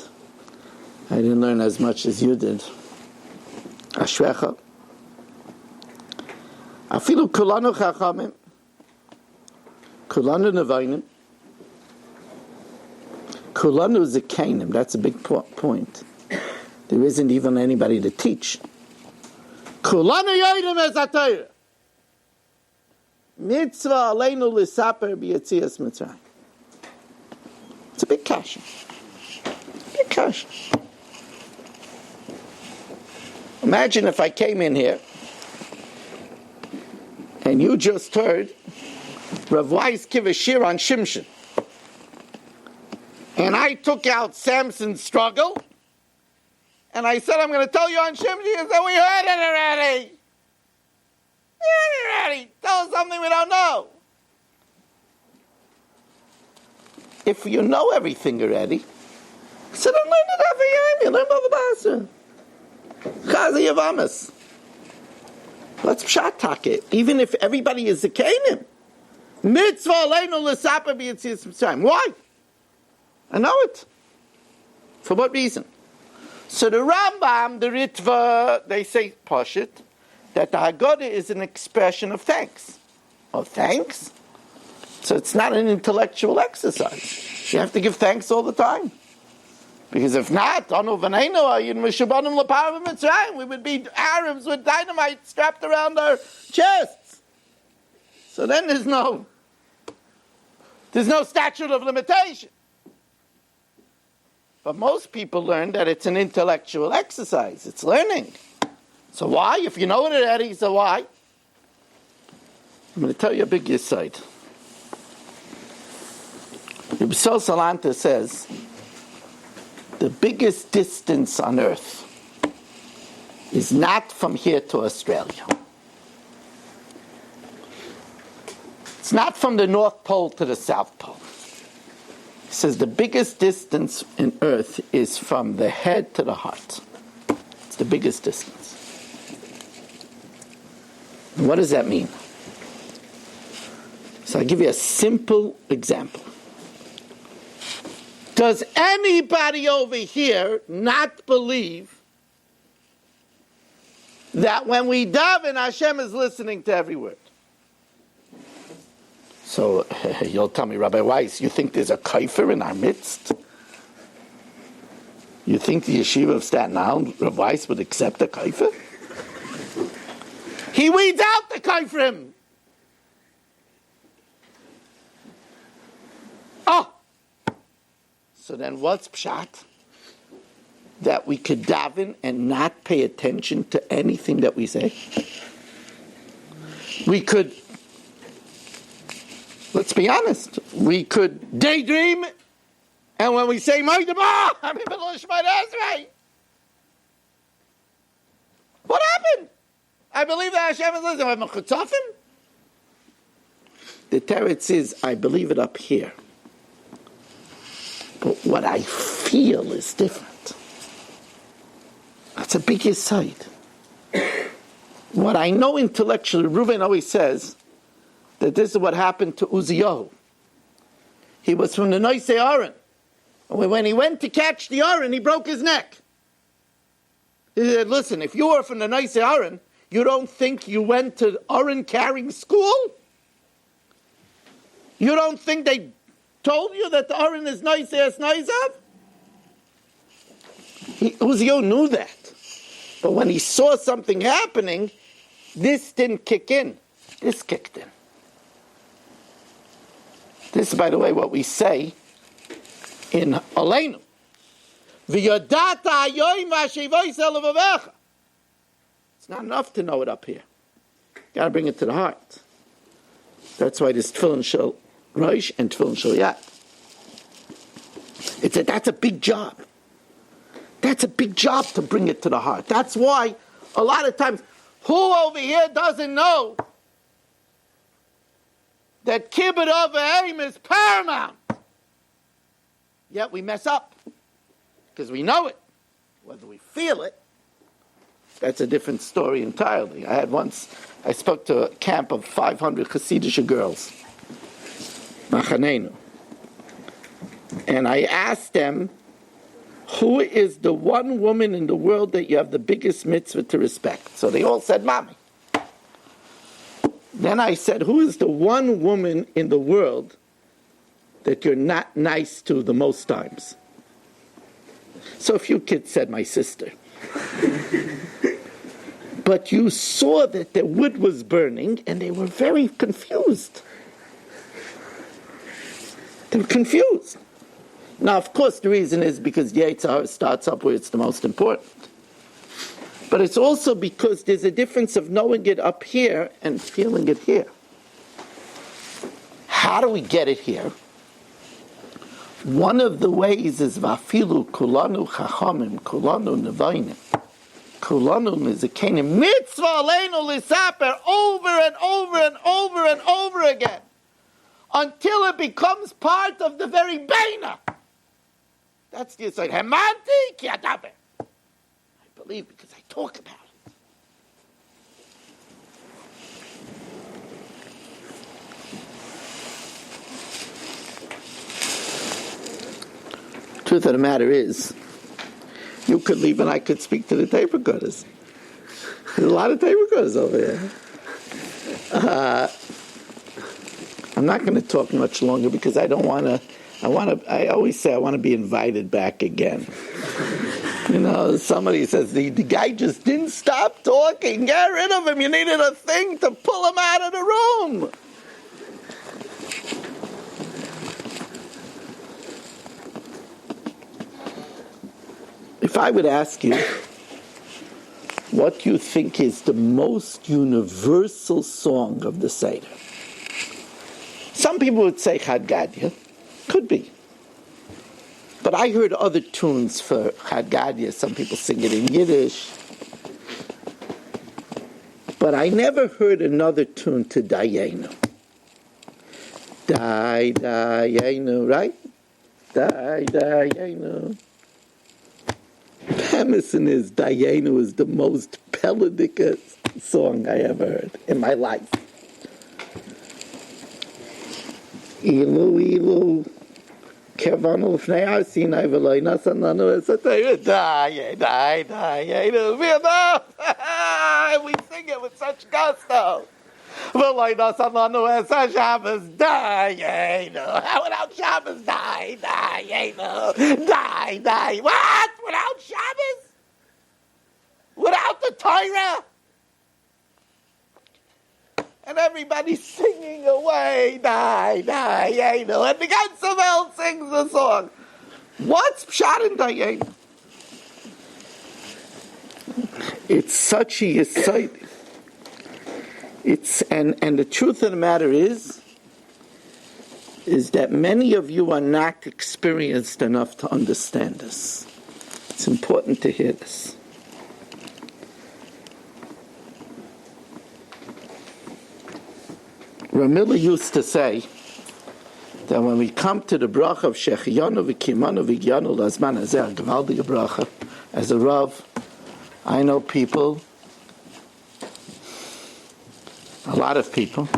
I didn't learn as much as you did. Ashrecha. Afilu kulanu chachamim. Kulanu nevainim. Kulanu zekanim. That's a big point. There isn't even anybody to teach. Kulanu yoidim es atayra. Mitzvah aleinu lisaper b'yetzias Mitzrayim. It's a big kasha. Big kasha. Imagine if I came in here and you just heard Rav Weiss give a shir on Shimshon, and I took out Samson's struggle and I said, I'm going to tell you on Shimshon. You said, we heard it already. We heard it already. Tell us something we don't know. If you know everything already, so don't learn it over here. You learn Bava Basra. Chazi Yavamas. Let's pshat it. Even if everybody is a Canaan. Mitzvah aleinu l'saper b'yetzias Mitzrayim. Why? I know it. For what reason? So the Rambam, the Ritva, they say, Pashit, that the Haggadah is an expression of thanks. Of thanks? So it's not an intellectual exercise. You have to give thanks all the time. Because if not, we would be Arabs with dynamite strapped around our chests. So then there's no statute of limitation. But most people learn that it's an intellectual exercise. It's learning. So why? If you know it already, so why? I'm going to tell you a big yesod. Yibsol Salanta says, the biggest distance on earth is not from here to Australia. It's not from the North Pole to the South Pole. He says the biggest distance in earth is from the head to the heart. It's the biggest distance. And what does that mean? So I'll give you a simple example. Does anybody over here not believe that when we daven, Hashem is listening to every word? So you'll tell me, Rabbi Weiss, you think there's a kaifer in our midst? You think the Yeshiva of Staten Island, Rabbi Weiss, would accept a kaifer? He weeds out the kaiferim. Oh! So then what's pshat? That we could daven and not pay attention to anything that we say? We could, let's be honest, we could daydream, and when we say, what happened? I believe that Hashem is listening. I'm a chutzafim. The teretz is, I believe it up here. But what I feel is different. That's a big insight. What I know intellectually, Reuven always says that this is what happened to Uziyahu. He was from the Noisei Aaron. And when he went to catch the Aaron, he broke his neck. He said, listen, if you were from the Noisei Aaron, you don't think you went to Aaron carrying school? You don't think they told you that the Aaron is Noisei as Noisav? Uziyahu knew that. But when he saw something happening, this didn't kick in. This kicked in. This is, by the way, what we say in Aleinu. It's not enough to know it up here. Got to bring it to the heart. That's why there's Tefillin Shel Rosh and Tefillin Shel Yad. That's a big job. That's a big job to bring it to the heart. That's why a lot of times, who over here doesn't know that kibbut avim is paramount? Yet we mess up because we know it. Whether we feel it, that's a different story entirely. I spoke to a camp of 500 Hasidic girls, Machanenu, and I asked them, who is the one woman in the world that you have the biggest mitzvah to respect? So they all said, Mommy. Then I said, who is the one woman in the world that you're not nice to the most times? So a few kids said, my sister. But you saw that the wood was burning and they were very confused. They were confused. Now, of course, the reason is because the Yetzer starts up where it's the most important. But it's also because there's a difference of knowing it up here and feeling it here. How do we get it here? One of the ways is Vafilu Kulanu Chachamim, Kulanu Nevainim. Kulanu Mizakanim. Mitzvah Aleinu Lisaper over and over and over and over again. Until it becomes part of the very Beina. That's the aside. Hemanti ki adaber. I believe because I talk about it. Truth of the matter is, you could leave and I could speak to the tape recorders. There's a lot of tape recorders over here. I'm not going to talk much longer because I don't want to. I always say I want to be invited back again. You know, somebody says, the guy just didn't stop talking. Get rid of him. You needed a thing to pull him out of the room. If I would ask you what you think is the most universal song of the Seder, some people would say Chad Gadya. Could be. But I heard other tunes for Chad Gadya. Some people sing it in Yiddish. But I never heard another tune to Dayenu. Dayenu, right? Dayenu. Emerson is Dayenu is the most Pelodica song I ever heard in my life. Ilu, Ilu. Kevanu Fnei Arsinai V'loi Nasananu Esatei Die. We sing it with such gusto. V'loi Nasananu Esa Shabbos Die. Without Shabbos Die. What? Without Shabbos? Without the Torah? And everybody's singing away, and the Ganzaveld sings the song. What's Pshat in Dayenu? It's such a sight. It's and the truth of the matter is that many of you are not experienced enough to understand this. It's important to hear this. Ramila used to say that when we come to the bracha of Shechianu v'Kimanu v'Gyanu Lazman Hazeh, Gavaldige bracha, as a Rav, I know people, a lot of people,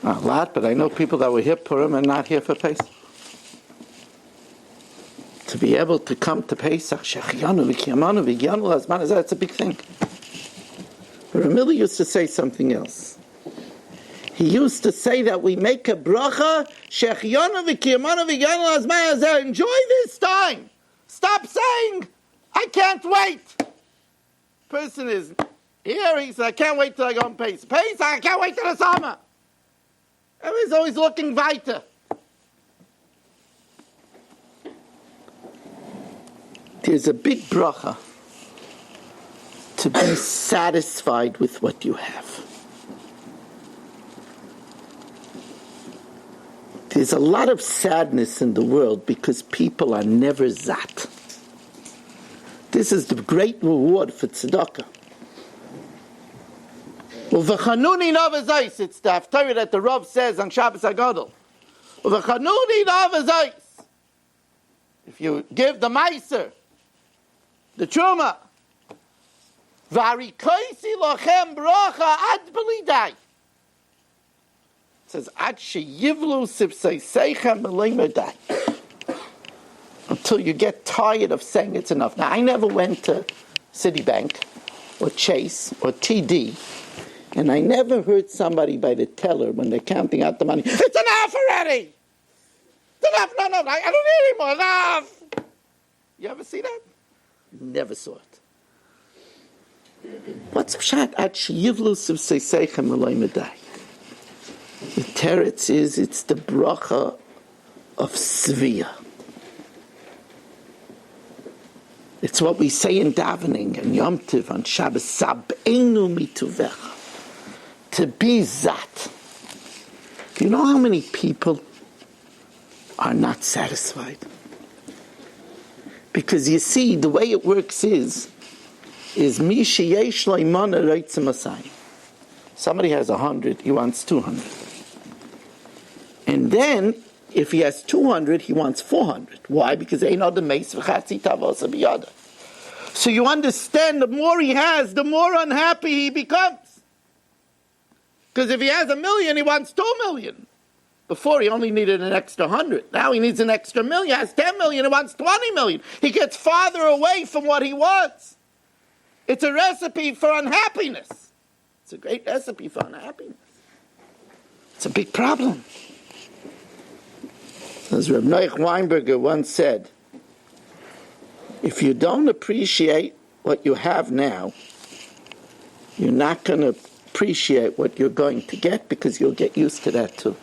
not a lot, but I know people that were here Purim and not here for Pesach. To be able to come to Pesach, Shechianu v'Kimanu v'Gyanu Lazman Hazeh, that's a big thing. But Ramila used to say something else. He used to say that we make a bracha, Shechianu v'Kiyamanu v'Gyanu Lazman Hazeh. Enjoy this time. Stop saying, I can't wait. Person is here, he says, I can't wait till I go on Pesach. Pesach, I can't wait till the summer. Everybody's always looking weiter. There's a big bracha to be satisfied with what you have. There's a lot of sadness in the world because people are never zat. This is the great reward for tzedakah. Uvechanuni navazais, it's the haftarah that the Rav says on Shabbos HaGadol. Uvechanuni navazais. If you give the meiser, the truma, varikoisi lochem bracha ad belidai. Says ad sheyivlu sibseisechem melimedai, until you get tired of saying it's enough. Now, I never went to Citibank or Chase or TD, and I never heard somebody by the teller when they're counting out the money, it's enough already. It's enough. No, I don't need any more. Enough. You ever see that? Never saw it. What's pshat ad sheyivlu sibseisechem melimedai? The teretz is, it's the bracha of Sviyah. It's what we say in davening and Yom Tov on Shabbos, Sab'enu mituvecha. To be zat. Do you know how many people are not satisfied? Because you see, the way it works is mi sheyesh lo imana reitzim asayim. Somebody has 100, he wants 200. And then, if he has 200, he wants 400. Why? Because they know the meis v'chatzi tavosa biyada. So you understand, the more he has, the more unhappy he becomes. Because if he has 1 million, he wants 2 million. Before he only needed an extra 100. Now he needs an extra million. He has 10 million, he wants 20 million. He gets farther away from what he wants. It's a recipe for unhappiness. It's a great recipe for unhappiness. It's a big problem. As Reb Noach Weinberger once said, if you don't appreciate what you have now, you're not going to appreciate what you're going to get because you'll get used to that too.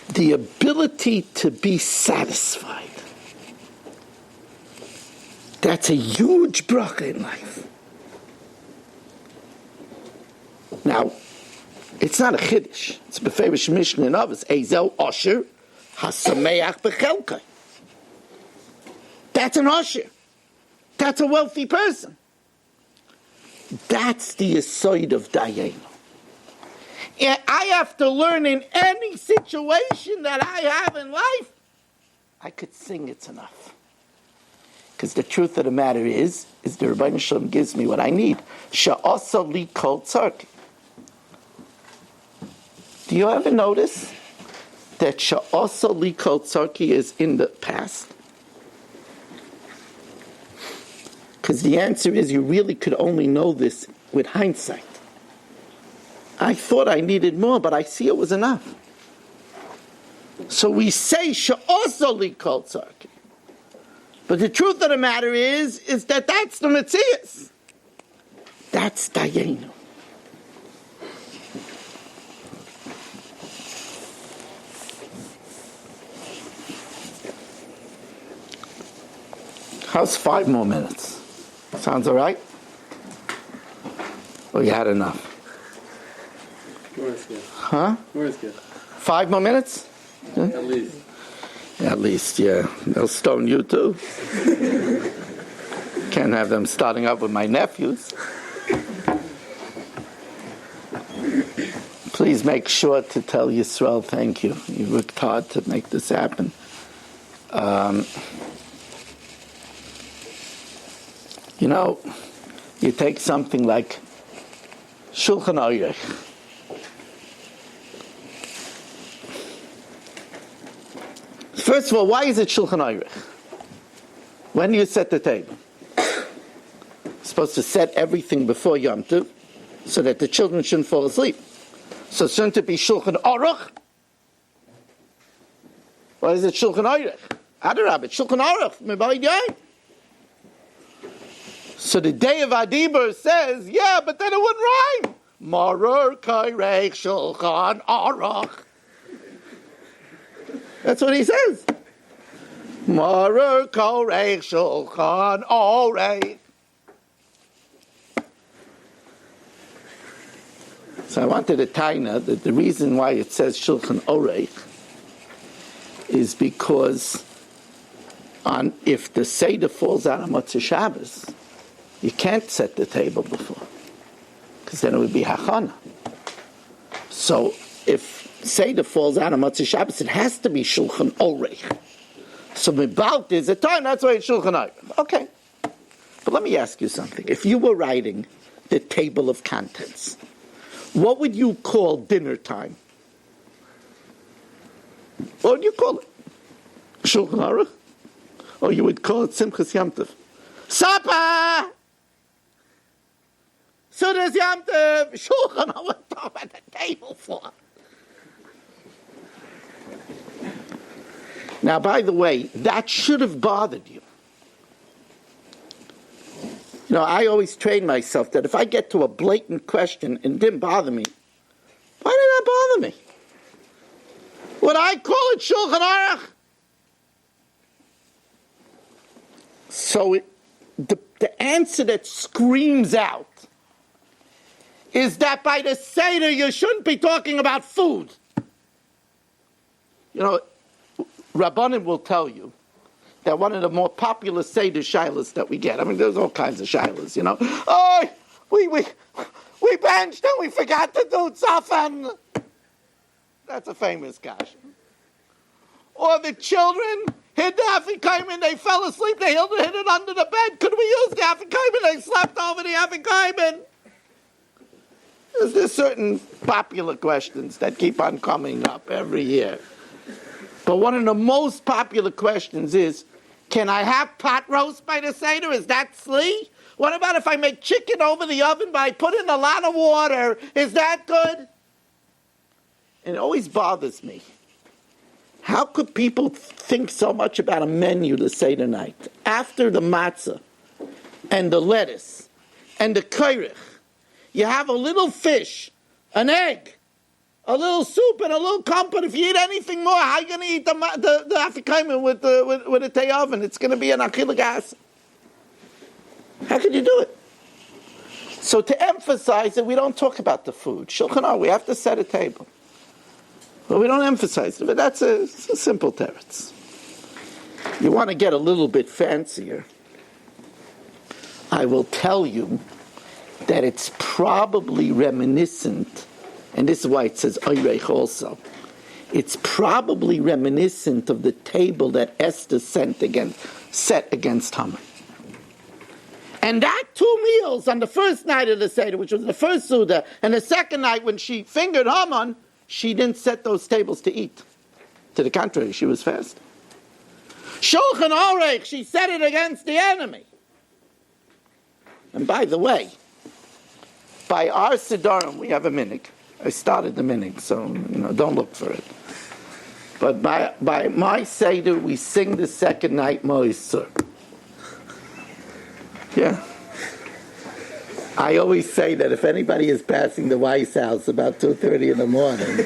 The ability to be satisfied. That's a huge bracha in life. Now, it's not a chiddush. It's a beferish mishnah in others. Ezel osher hasameach bechelkai. That's an osher. That's a wealthy person. That's the yesod of dayenu. And I have to learn in any situation that I have in life, I could sing it's enough. Because the truth of the matter is the Rebbeinu Shalom gives me what I need. Sha'asa li kol tzarki. Do you ever notice that Sha'asa li kol tzarki is in the past? Because the answer is you really could only know this with hindsight. I thought I needed more, but I see it was enough. So we say Sha'asa li kol tzarki. But the truth of the matter is that that's the Metzias. That's dayenu. How's 5 more minutes? Sounds all right? Or you had enough? More is good. Huh? More is good. 5 more minutes? Yeah? At least. At least, yeah. They'll stone you too. Can't have them starting up with my nephews. Please make sure to tell Yisrael thank you. You worked hard to make this happen. You take something like Shulchan Aruch. First of all, why is it Shulchan Aruch? When do you set the table? You're supposed to set everything before Yom Tov so that the children shouldn't fall asleep. So shouldn't it be Shulchan Aruch? Why is it Shulchan Aruch? Adarab, it's Shulchan Aruch. So the day of Adibur says, yeah, but then it wouldn't rhyme. Maror kairech Shulchan Aruch. That's what he says. Maror kairech Shulchan Aruch. So I wanted to taina that the reason why it says Shulchan Aruch is because if the Seder falls out on Motzei Shabbos, you can't set the table before, because then it would be Hachana. So if Seder falls out on Motzei Shabbos, it has to be Shulchan Aruch. So Mibalt is a time, that's why it's Shulchan Aruch. Okay. But let me ask you something. If you were writing the table of contents, what would you call dinner time? What would you call it? Shulchan Aruch? Or you would call it Simchas Yom Tov? Supper! Sudas Yom Tov! Shulchan Aruch at the table for. Now, by the way, that should have bothered you. I always train myself that if I get to a blatant question and it didn't bother me, why did that bother me? Would I call it Shulchan Aruch? So the answer that screams out is that by the Seder you shouldn't be talking about food. Rabbanim will tell you that one of the more popular Seder shilas that we get, there's all kinds of shilas, Oh, we benched and we forgot to do tzafan. That's a famous kash. Or the children hid the afikomen, they fell asleep, they hid it under the bed. Could we use the afikomen? They slept over the afikomen. There's certain popular questions that keep on coming up every year. But one of the most popular questions is, can I have pot roast by the Seder? Is that sli? What about if I make chicken over the oven but I put in a lot of water? Is that good? And it always bothers me. How could people think so much about a menu the Seder night? After the matzah and the lettuce and the kairich, you have a little fish, an egg, a little soup, and a little comfort. If you eat anything more, how are you going to eat the afikomen with a tei oven? It's going to be an achila gas. How could you do it? So to emphasize that we don't talk about the food, Shulchan Aruch, we have to set a table. But we don't emphasize it. But that's a simple teretz. You want to get a little bit fancier, I will tell you that it's probably reminiscent, and this is why it says Oirech also. It's probably reminiscent of the table that Esther set against Haman. And that 2 meals on the first night of the Seder, which was the first Suda, and the second night when she fingered Haman, she didn't set those tables to eat. To the contrary, she was fasting. Shulchan Aruch, she set it against the enemy. And by the way, by our Siddharim, we have a minig. I started the minig, so don't look for it. But by my Seder, we sing the second night Moisur. Yeah. I always say that if anybody is passing the Weiss House about 2:30 in the morning,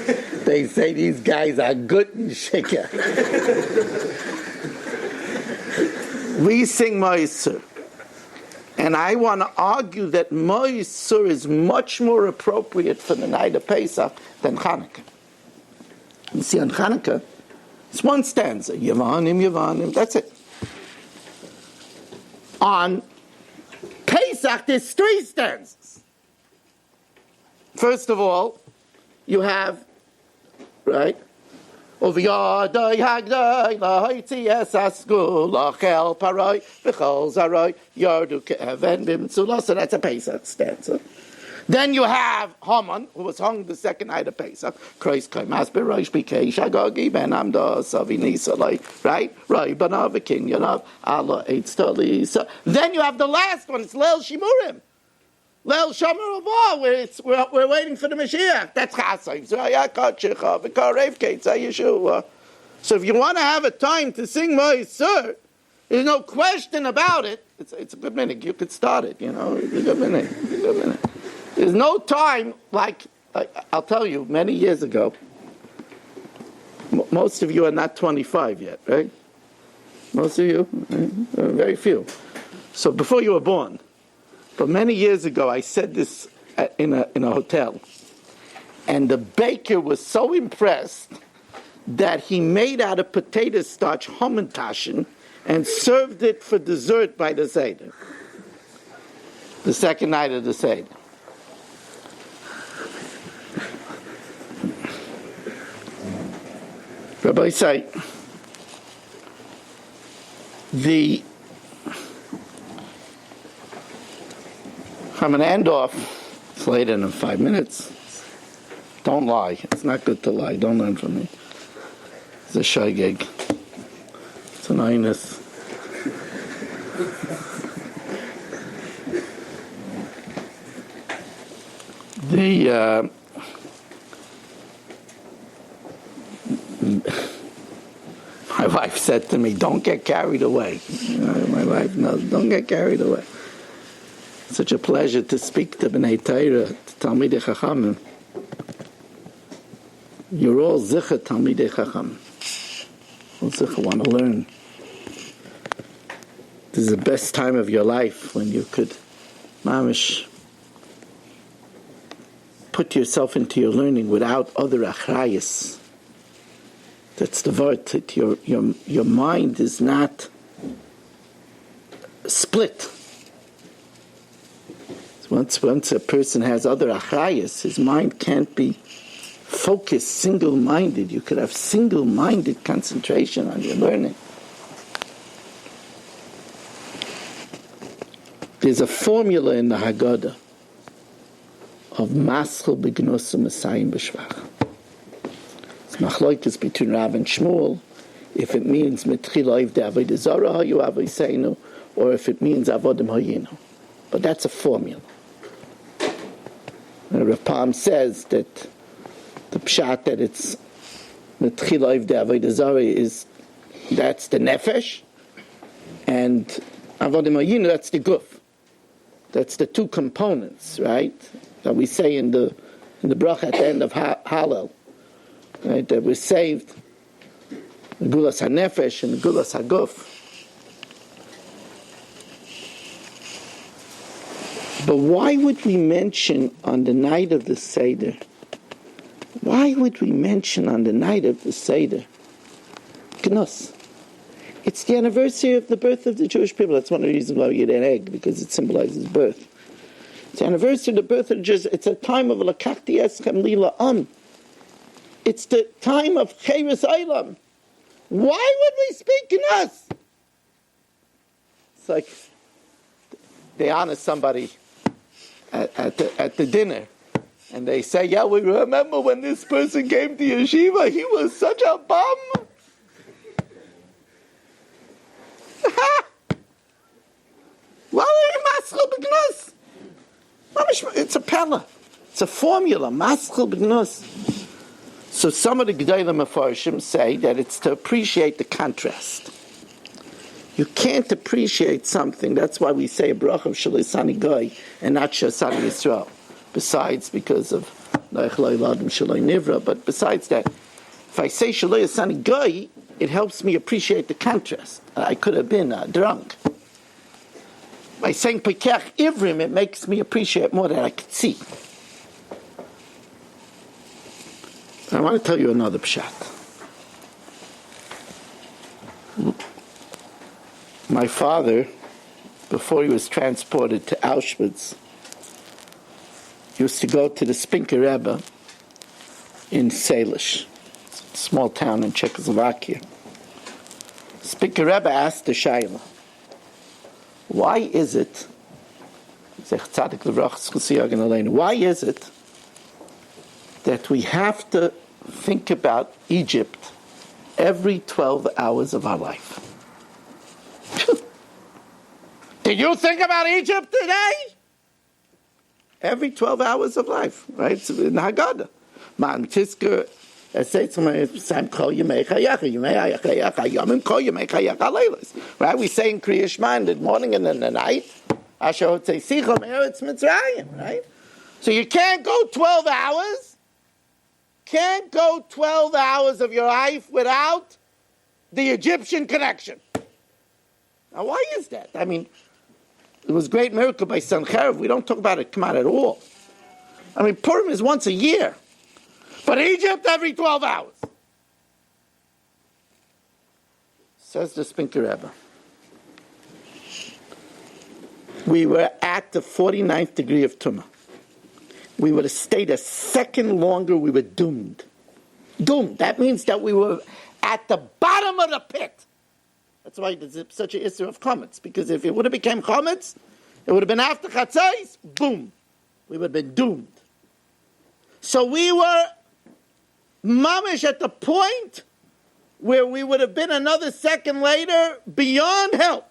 they say these guys are good and shikah. We sing Moisur. And I want to argue that Moisur is much more appropriate for the night of Pesach than Hanukkah. You see, on Hanukkah, it's one stanza. Yavanim, that's it. On Pesach, there's 3 stanzas. First of all, you have, right? Over yadai hagdai lahaitzi esaskul lachel paroi v'chol zaroi yardu ke'even b'mitzula. So that's a Pesach stanza. Then you have Haman, who was hung the second night of Pesach. Christ kaimas beroish b'kei shagagi ben amda savinisa, right? Right, banav v'kinyanav Allah eitz tali. Then you have the last one. It's Leil Shimurim. Leil Shomer Avah, where we're waiting for the Mashiach. That's Chasayv. So if you want to have a time to sing Ma'aseh, there's no question about it. It's a good minute. You could start it, It's a good minute. There's no time, like I'll tell you, many years ago, most of you are not 25 yet, right? Most of you, right? Very few. So before you were born. But many years ago, I said this in a hotel, and the baker was so impressed that he made out of potato starch hamantaschen and served it for dessert by the Seder, the second night of the Seder. Rabbi say, I'm going to end off. It's later than 5 minutes. Don't lie. It's not good to lie. Don't learn from me. It's a shy gig. It's an highness. My wife said to me, don't get carried away. My wife knows, don't get carried away. Such a pleasure to speak to B'nai Torah, to Talmidei Chachamim. You're all Zichar Talmidei Chacham. All Zichar want to learn. This is the best time of your life when you could, mamish, put yourself into your learning without other achrayas. That's the word. Your mind is not split. Once a person has other achrayas, his mind can't be focused, single-minded. You could have single-minded concentration on your learning. There's a formula in the Haggadah of maschel b'gnus u'mesayim b'shvach. It's machloikas between Rav and Shmuel, if it means mitchila ivdei avodah zarah hayu avoseinu, or if it means avodim hayinu. But that's a formula. Rav Palm says that the pshat that it's mitchila ivdei avodah zarah is that's the nefesh, and avodim hayinu that's the guf. That's the two components, right? That we say in the bracha at the end of Hallel, right? That we're saved, the gulas hanefesh and the gulas haguf. But why would we mention on the night of the Seder? Why would we mention on the night of the Seder Gnus? It's the anniversary of the birth of the Jewish people. That's one of the reasons why we eat an egg, because it symbolizes birth. It's the anniversary of the birth of the Jews. It's a time of Lakachti Eschem Lila Am. It's the time of Cheres Eilam. Why would we speak in us? It's like they honor somebody at the dinner, and they say, yeah, we remember when this person came to Yeshiva, he was such a bum. It's a pella. It's a formula. Maschel b'gnus. So some of the Gedolim Mefarshim say that it's to appreciate the contrast. You can't appreciate something. That's why we say a bracha of Shalisani Goy and not Shasani Yisrael. Besides, because of Na'echloi Ladim Shaloi Nivra. But besides that, if I say Shalisani Goy, it helps me appreciate the contrast. I could have been drunk. By saying Pekach Ivrim, it makes me appreciate more that I could see. I want to tell you another pshat. My father, before he was transported to Auschwitz, used to go to the Spinker Rebbe in Salish, a small town in Czechoslovakia. Speaker Rebbe asked the Shaila, why is it that we have to think about Egypt every 12 hours of our life? Did you think about Egypt today? Every 12 hours of life, right? It's in Haggadah. Man Tisker, right? We say in Kriya Shema in the morning and in the night, right? So you can't go 12 hours. Can't go 12 hours of your life without the Egyptian connection. Now, why is that? I mean, it was a great miracle by Sancherev. We don't talk about it come out at all. I mean, Purim is once a year. But Egypt every 12 hours. Says the Spinker Rebbe. We were at the 49th degree of Tumah. We would have stayed a second longer, we were doomed. Doomed. That means that we were at the bottom of the pit. That's why there's such an issue of chametz. Because if it would have become chametz, it would have been after chatzais, boom. We would have been doomed. So we were mamish at the point where we would have been another second later beyond help.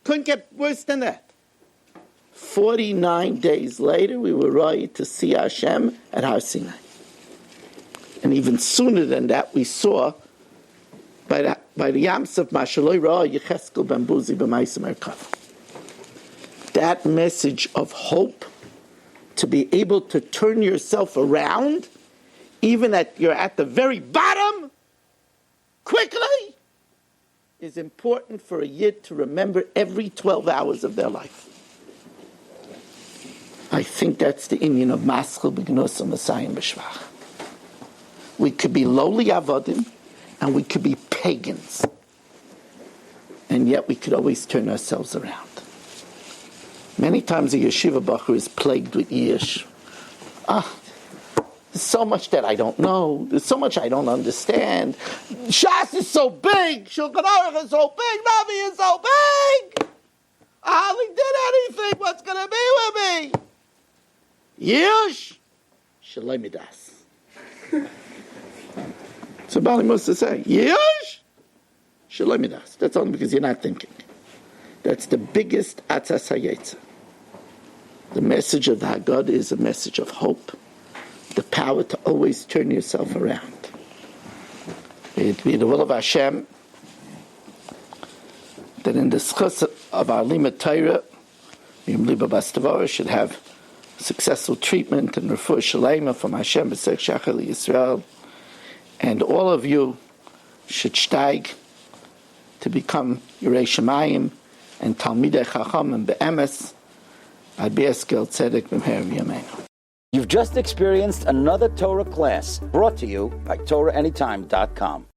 Couldn't get worse than that. 49 days later, we were ready to see Hashem at Har Sinai. And even sooner than that, we saw by the Yamsuf Mashaloi Ra Yecheskel Bambuzi B'Maisa Merkava. That message of hope, to be able to turn yourself around, even at you're at the very bottom, quickly, is important for a yid to remember every 12 hours of their life. I think that's the Indian of Maschil B'Gnosa Messiah B'Shvach. We could be lowly avodim, and we could be pagans, and yet we could always turn ourselves around. Many times a yeshiva bachur is plagued with yish. There's so much that I don't know. There's so much I don't understand. Shas is so big. Shulchan Aruch is so big. Navi is so big. I hardly did anything. What's going to be with me? Yish, Shalei Midas. So Bali must say, Yish, Shalei Midas. That's only because you're not thinking. That's the biggest Atzas HaYetzer. The message of the Haggadah is a message of hope, the power to always turn yourself around. It be the will of Hashem that in the schus of our Limud Torah, Mim Liba Bastavara should have successful treatment and refuah shalema from Hashem Pesach Shachar Yisrael, and all of you should steig to become Yirei Shemayim and Talmidei Chachamim be'emes ad b'eskel tzedek b'mher v'yameinu. You've just experienced another Torah class brought to you by TorahAnytime.com.